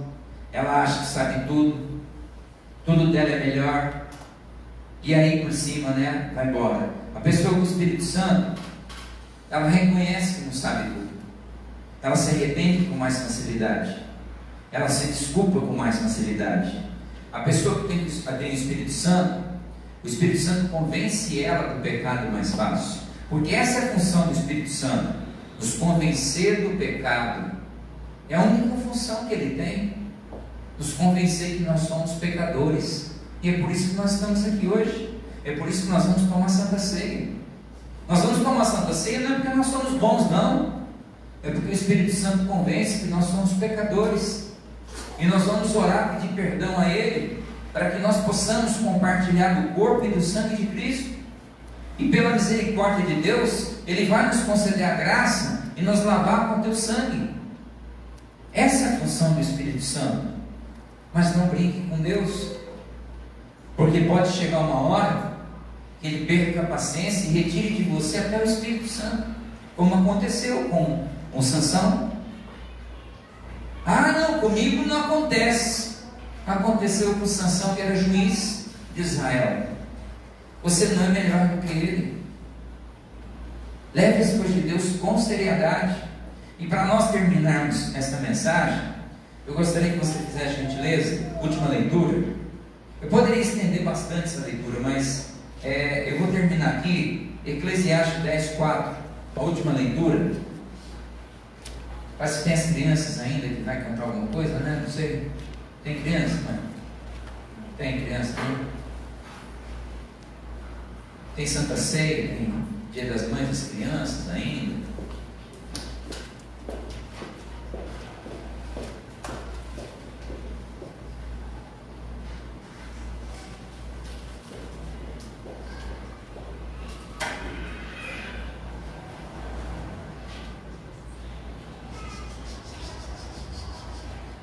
ela acha que sabe tudo dela é melhor, e aí por cima, vai embora. A pessoa com o Espírito Santo, ela reconhece que não sabe tudo, ela se arrepende com mais facilidade, ela se desculpa com mais facilidade. A pessoa que tem o Espírito Santo convence ela do pecado mais fácil, porque essa é a função do Espírito Santo, nos convencer do pecado. É a única função que ele tem, nos convencer que nós somos pecadores. E é por isso que nós estamos aqui hoje, é por isso que nós vamos tomar Santa Ceia. Nós vamos tomar Santa Ceia não é porque nós somos bons, não, é porque o Espírito Santo convence que nós somos pecadores, e nós vamos orar, pedir perdão a Ele, para que nós possamos compartilhar do corpo e do sangue de Cristo, e pela misericórdia de Deus, Ele vai nos conceder a graça e nos lavar com o teu sangue. Essa é a função do Espírito Santo. Mas não brinque com Deus, porque pode chegar uma hora que Ele perca a paciência e retire de você até o Espírito Santo, como aconteceu com Sansão. Ah, não, comigo não acontece. Aconteceu com Sansão, que era juiz de Israel. Você não é melhor do que ele. Leve as coisas de Deus com seriedade. E para nós terminarmos esta mensagem, eu gostaria que você fizesse a gentileza, última leitura, Eu poderia estender bastante essa leitura, mas eu vou terminar aqui, Eclesiastes 10:4, a última leitura. Parece que tem as crianças ainda que vai cantar alguma coisa, né? Não sei. Tem criança, mãe? Tem criança, né? Tem Santa Ceia, tem Dia das Mães das Crianças ainda.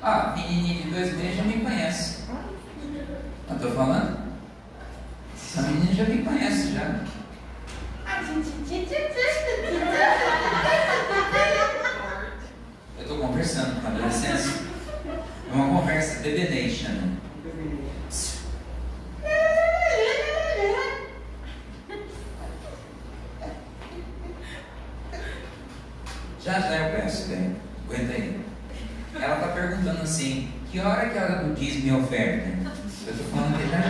Ah, menininha de 2 meses já me conhece. Eu estou falando? Essa menina já me conhece já. Eu estou conversando com a adolescência. É uma conversa bebenation. Já eu peço, bem. Aguenta aí. Ela está perguntando assim, que hora que é a hora do dízimo e oferta? Eu estou falando que já.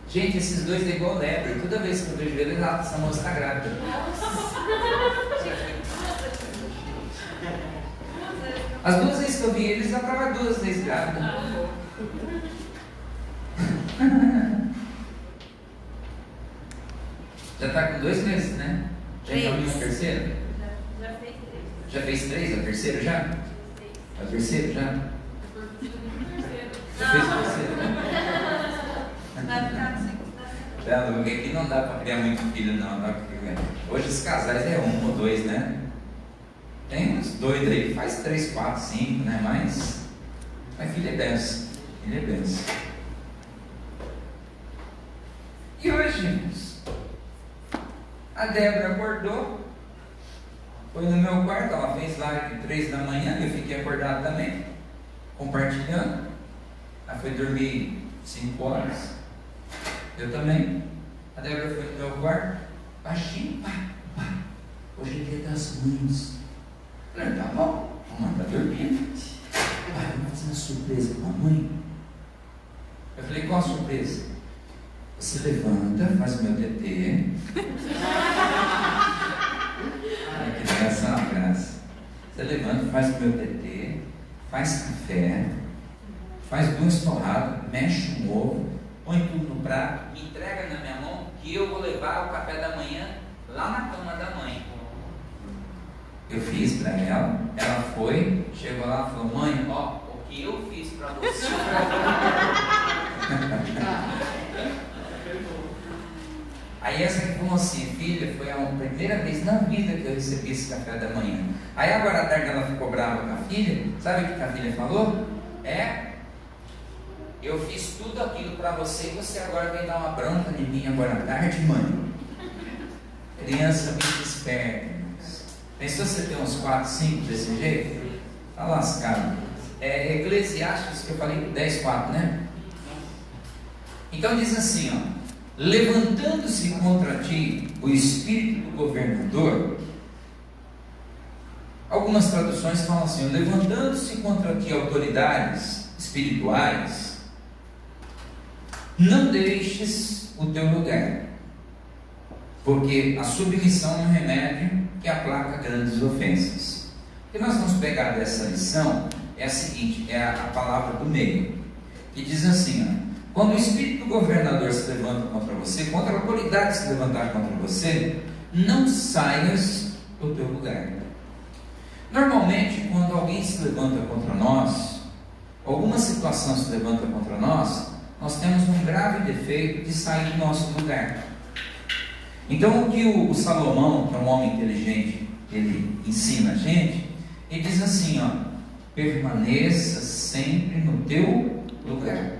Gente, esses dois é igual lebre. Toda vez que eu vejo ele, essa moça está grávida. As 2 vezes que eu vi eles, já estava 2 vezes grávida. Já está com 2 meses, né? Já encaminhou a terceira? Já fez 3. Já fez 3? A terceira já? A terceira já? Já fez a terceira? Vai ficar assim. Não, aqui não dá para criar muito filho, não. Hoje os casais é 1 ou 2, né? Tem uns doidos aí que faz 3, 4, 5, né? Mas filho é benção. Filho é benção. E hoje, a Débora acordou, foi no meu quarto, ela fez live 3 da manhã, eu fiquei acordado também, compartilhando. Ela foi dormir 5 horas, eu também. A Débora foi no meu quarto, baixinho, pá, hoje é Dia das Mães. Eu falei, tá bom, a mamãe está dormindo. Pai, vamos fazer uma surpresa com a mãe. Eu falei, qual a surpresa? Você levanta, faz o meu TT. Ai, que graça, uma graça. Você levanta, faz o meu TT, faz café, faz 2 torradas, mexe um ovo, põe tudo no prato, me entrega na minha mão, que eu vou levar o café da manhã lá na cama da mãe. Eu fiz para ela, ela foi, chegou lá e falou, mãe, ó, o que eu fiz para você. Aí essa que falou assim, filha, foi a primeira vez na vida que eu recebi esse café da manhã. Aí agora à tarde ela ficou brava com a filha, sabe o que a filha falou? Eu fiz tudo aquilo para você e você agora vem dar uma bronca em mim agora à tarde, mãe. Criança muito esperta. Pensou você ter uns 4, 5 desse jeito? Está lascado. Eclesiastes, que eu falei 10:4, né? Então diz assim, ó, levantando-se contra ti o espírito do governador. Algumas traduções falam assim, levantando-se contra ti autoridades espirituais, não deixes o teu lugar, porque a submissão é um remédio que aplaca grandes ofensas. O que nós vamos pegar dessa lição é a seguinte, é a palavra do meio, que diz assim, ó, quando o espírito do governador se levanta contra você, quando a autoridade se levantar contra você, não saias do teu lugar. Normalmente, quando alguém se levanta contra nós, alguma situação se levanta contra nós, nós temos um grave defeito de sair do nosso lugar. Então, o que o Salomão, que é um homem inteligente, ele ensina a gente, ele diz assim, ó, permaneça sempre no teu lugar.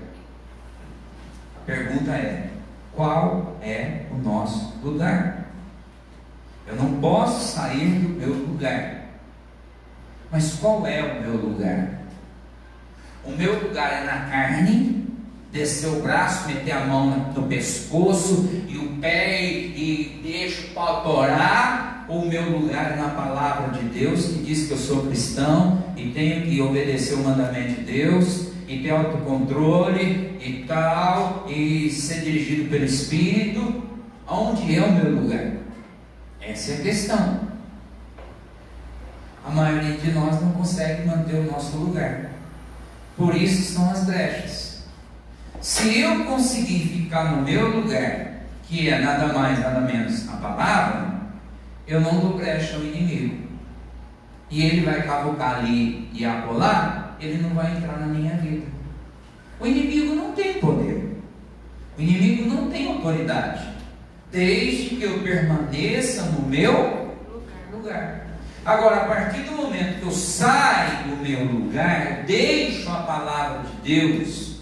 A pergunta é, qual é o nosso lugar? Eu não posso sair do meu lugar. Mas qual é o meu lugar? O meu lugar é na carne, descer o braço, meter a mão no pescoço e o pé e deixa o pau torar, ou o meu lugar é na palavra de Deus, que diz que eu sou cristão e tenho que obedecer o mandamento de Deus, e ter autocontrole e tal, e ser dirigido pelo Espírito? Onde é o meu lugar? Essa é a questão. A maioria de nós não consegue manter o nosso lugar. Por isso são as brechas. Se eu conseguir ficar no meu lugar, que é nada mais, nada menos a palavra, eu não dou brecha ao inimigo. E ele vai cavucar ali e acolá, ele não vai entrar na minha vida. O inimigo não tem poder. O inimigo não tem autoridade, desde que eu permaneça no meu lugar. Agora, a partir do momento que eu saio do meu lugar, deixo a palavra de Deus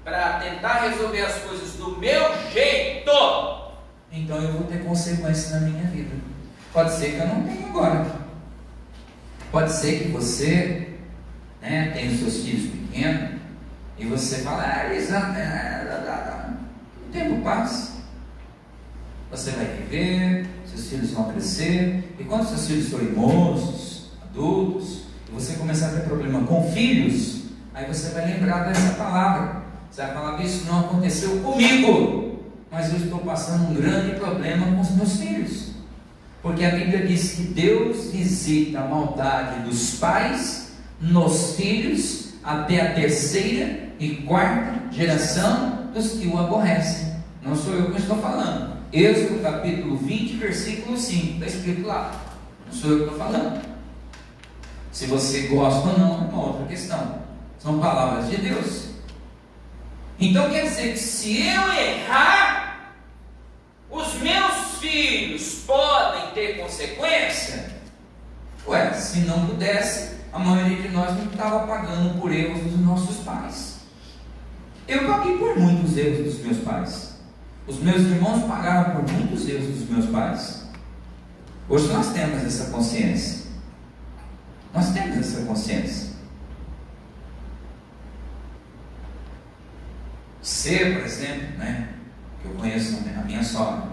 para tentar resolver as coisas do meu jeito, então eu vou ter consequências na minha vida. Pode ser que eu não tenha agora. Pode ser que você, tem os seus filhos pequenos e você fala, o tempo passa. Você vai viver, seus filhos vão crescer, e quando seus filhos forem moços, adultos, e você começar a ter problema com filhos, aí você vai lembrar dessa palavra. Você vai falar que isso não aconteceu comigo, mas eu estou passando um grande problema com os meus filhos. Porque a Bíblia diz que Deus visita a maldade dos pais nos filhos até a 3ª e 4ª geração dos que o aborrecem. Não sou eu que estou falando. Êxodo capítulo 20, versículo 5, está escrito lá. Não sou eu que estou falando. Se você gosta ou não, é uma outra questão. São palavras de Deus. Então quer dizer que se eu errar, os meus filhos podem ter consequência? Ué, se não pudesse, a maioria de nós não estava pagando por erros dos nossos pais. Eu paguei por muitos erros dos meus pais. Os meus irmãos pagaram por muitos erros dos meus pais. Hoje nós temos essa consciência. Nós temos essa consciência. Você, por exemplo, que eu conheço a minha sogra,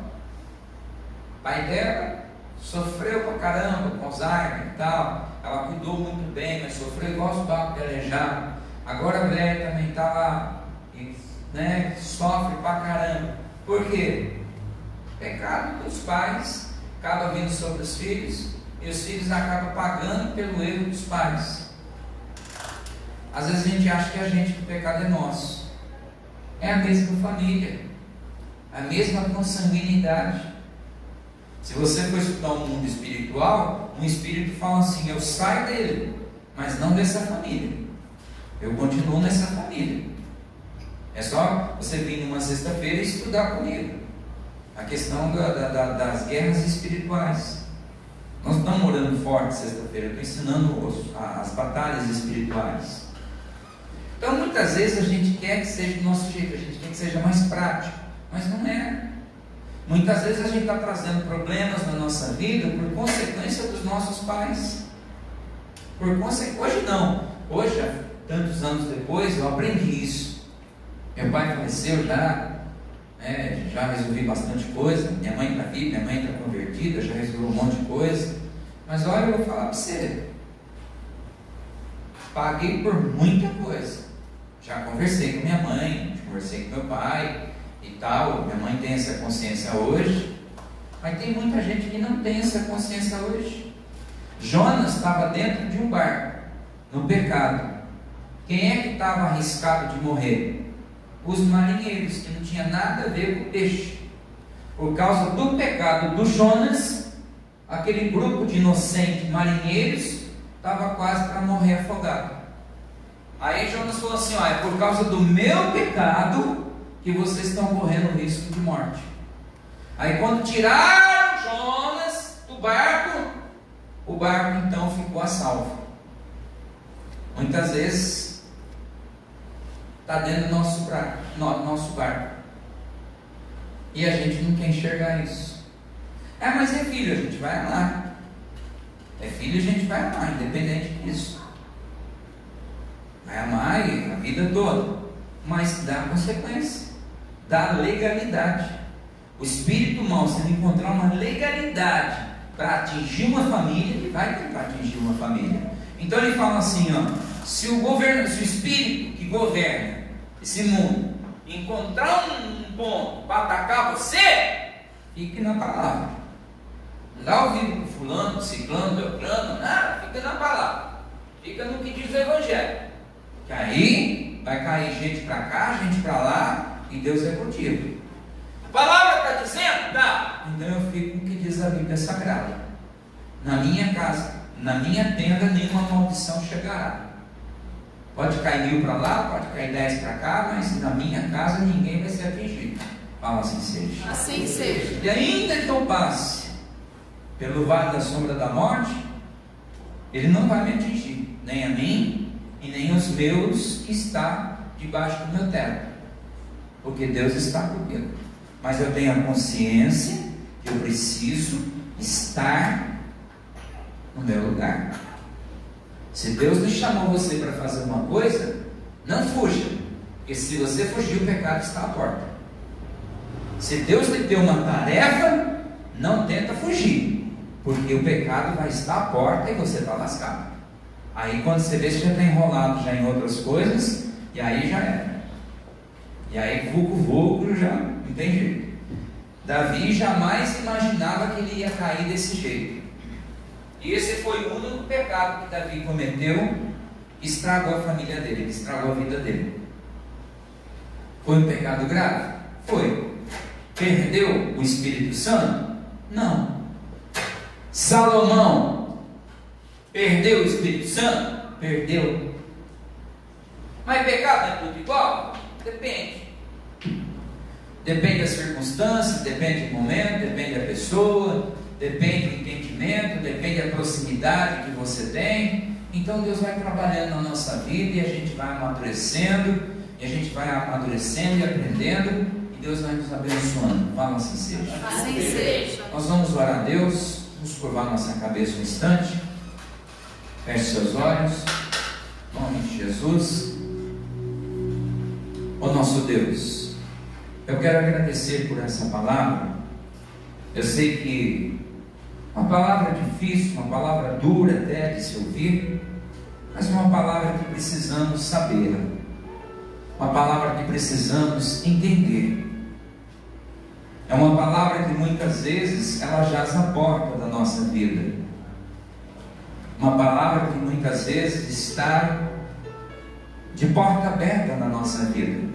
o pai dela sofreu pra caramba com Alzheimer e tal. Ela cuidou muito bem, mas sofreu igual os babos de aleijado. Agora a velha também está lá, sofre pra caramba. Por quê? O pecado dos pais acaba vindo sobre os filhos, e os filhos acabam pagando pelo erro dos pais. Às vezes a gente acha que o pecado é nosso. É a mesma família, a mesma consanguinidade. Se você for estudar o mundo espiritual, um espírito fala assim: eu saio dele, mas não dessa família, eu continuo nessa família. É só você vir numa sexta-feira e estudar comigo a questão das guerras espirituais. Nós estamos orando forte sexta-feira, eu estou ensinando as batalhas espirituais. Então muitas vezes a gente quer que seja do nosso jeito, a gente quer que seja mais prático, mas não é. Muitas vezes a gente está trazendo problemas na nossa vida por consequência dos nossos pais. Hoje não, hoje, tantos anos depois, eu aprendi isso. Meu pai faleceu já resolvi bastante coisa. Minha mãe está viva, minha mãe está convertida, já resolveu um monte de coisa. Mas olha, eu vou falar para você, paguei por muita coisa. Já conversei com minha mãe, conversei com meu pai e tal. Minha mãe tem essa consciência hoje, mas tem muita gente que não tem essa consciência hoje. Jonas estava dentro de um barco, no pecado. Quem é que estava arriscado de morrer? Os marinheiros, que não tinha nada a ver com o peixe. Por causa do pecado do Jonas, aquele grupo de inocentes marinheiros estava quase para morrer afogado. Aí Jonas falou assim: é por causa do meu pecado que vocês estão correndo risco de morte. Aí quando tiraram Jonas do barco, o barco então ficou a salvo. Muitas vezes está dentro do nosso barco, e a gente não quer enxergar isso. Mas é filho, a gente vai amar. É filho, a gente vai amar, independente disso. Vai amar a vida toda, mas dá consequência, dá legalidade. O espírito mau, se ele encontrar uma legalidade para atingir uma família, ele vai tentar atingir uma família. Então ele fala assim, ó, se o espírito que governa esse mundo encontrar um ponto para atacar você, fique na palavra. Não dá ouvido com fulano, ciclano, beltrano, nada, fica na palavra. Fica no que diz o Evangelho. Que aí vai cair gente para cá, gente para lá, e Deus é contigo. A palavra está dizendo? Tá. Então eu fico com o que diz a Bíblia Sagrada. Na minha casa, na minha tenda, nenhuma maldição chegará. Pode cair 1000 para lá, pode cair 10 para cá, mas na minha casa ninguém vai ser atingido. Fala assim seja. Assim seja. E ainda que eu passe pelo vale da sombra da morte, ele não vai me atingir, nem a mim e nem os meus que está debaixo do meu teto, porque Deus está comigo. Mas eu tenho a consciência que eu preciso estar no meu lugar. Se Deus lhe chamou você para fazer uma coisa, não fuja, porque se você fugir, o pecado está à porta. Se Deus lhe deu uma tarefa, não tenta fugir, porque o pecado vai estar à porta e você está lascado. Aí quando você vê, você já está enrolado já em outras coisas, e aí já era. E aí vulgo já não tem jeito. Davi jamais imaginava que ele ia cair desse jeito. E esse foi o único pecado que Davi cometeu, estragou a família dele, estragou a vida dele. Foi um pecado grave? Foi. Perdeu o Espírito Santo? Não. Salomão perdeu o Espírito Santo? Perdeu. Mas pecado é tudo igual? Depende. Depende das circunstâncias, depende do momento, depende da pessoa, depende do entendimento, depende da proximidade que você tem. Então Deus vai trabalhando na nossa vida e a gente vai amadurecendo, e a gente vai amadurecendo e aprendendo, e Deus vai nos abençoando. Fala assim seja. Assim seja. Nós vamos orar a Deus, vamos curvar nossa cabeça um instante, feche seus olhos, em nome de Jesus. Ó nosso Deus, eu quero agradecer por essa palavra. Eu sei que uma palavra difícil, uma palavra dura até de se ouvir, mas uma palavra que precisamos saber, uma palavra que precisamos entender. É uma palavra que muitas vezes ela jaz na porta da nossa vida, uma palavra que muitas vezes está de porta aberta na nossa vida.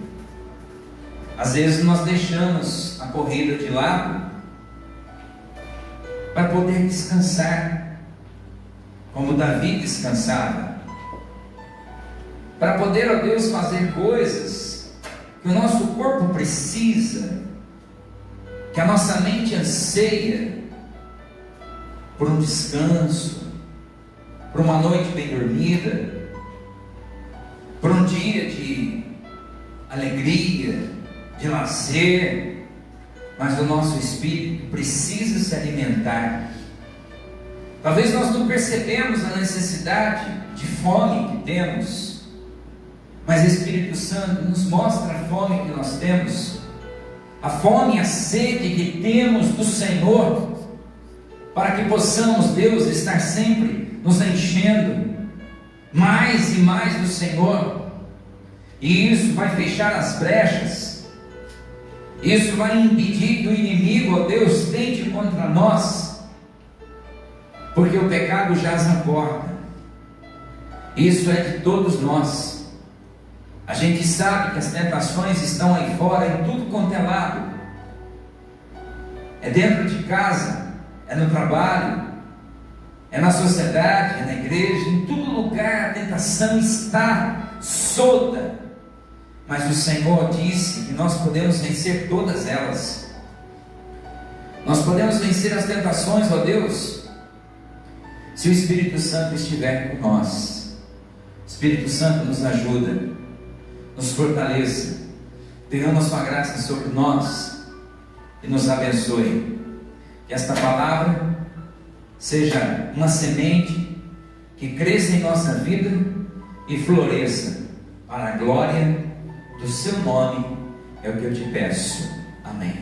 Às vezes nós deixamos a corrida de lado para poder descansar, como Davi descansava, para poder, ó Deus, fazer coisas que o nosso corpo precisa, que a nossa mente anseia por um descanso, por uma noite bem dormida, por um dia de alegria, de lazer, mas o nosso espírito precisa se alimentar. Talvez nós não percebemos a necessidade de fome que temos, mas o Espírito Santo nos mostra a fome que nós temos, a fome e a sede que temos do Senhor, para que possamos, Deus, estar sempre nos enchendo mais e mais do Senhor. E isso vai fechar as brechas, isso vai impedir que o inimigo, ó Deus, tente contra nós, porque o pecado jaz na porta. Isso é de todos nós. A gente sabe que as tentações estão aí fora, em tudo quanto é lado. É dentro de casa, é no trabalho, é na sociedade, é na igreja, em todo lugar a tentação está solta. Mas o Senhor disse que nós podemos vencer todas elas. Nós podemos vencer as tentações, ó Deus, se o Espírito Santo estiver com nós. O Espírito Santo nos ajuda, nos fortaleça, derrama a sua graça sobre nós e nos abençoe. Que esta palavra seja uma semente que cresça em nossa vida e floresça para a glória do seu nome, é o que eu te peço. Amém.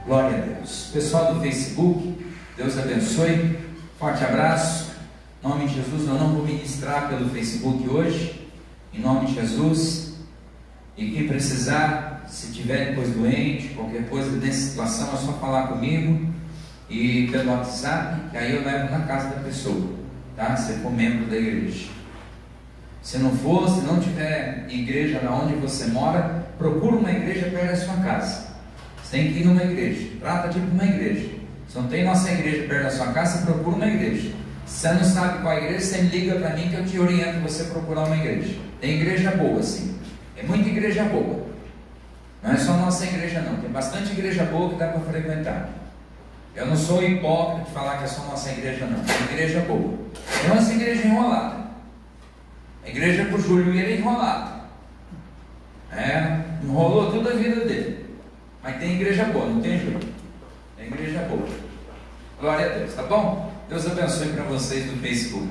Glória a Deus. Pessoal do Facebook, Deus Deus abençoe. Forte abraço. Em nome de Jesus, eu não vou ministrar pelo Facebook hoje. Em nome de Jesus. E quem precisar, se tiver depois doente, qualquer coisa nessa situação, é só falar comigo e pelo WhatsApp, que aí eu levo na casa da pessoa, tá? Se for membro da igreja. Se não for, se não tiver igreja na onde você mora, procura uma igreja perto da sua casa. Você tem que ir numa igreja, trata de ir para uma igreja. Se não tem nossa igreja perto da sua casa, você procura uma igreja. Se você não sabe qual igreja, você liga para mim que eu te oriento você procurar uma igreja. Tem igreja boa, sim. É muita igreja boa. Não é só nossa igreja não. Tem bastante igreja boa que dá para frequentar. Eu não sou hipócrita de falar que é só nossa igreja não. Tem igreja boa. Tem nossa igreja enrolada. A igreja com o Júlio era enrolada. Enrolou toda a vida dele. Mas tem igreja boa, não tem, Júlio? Tem igreja boa. Glória a Deus, tá bom? Deus abençoe para vocês do Facebook.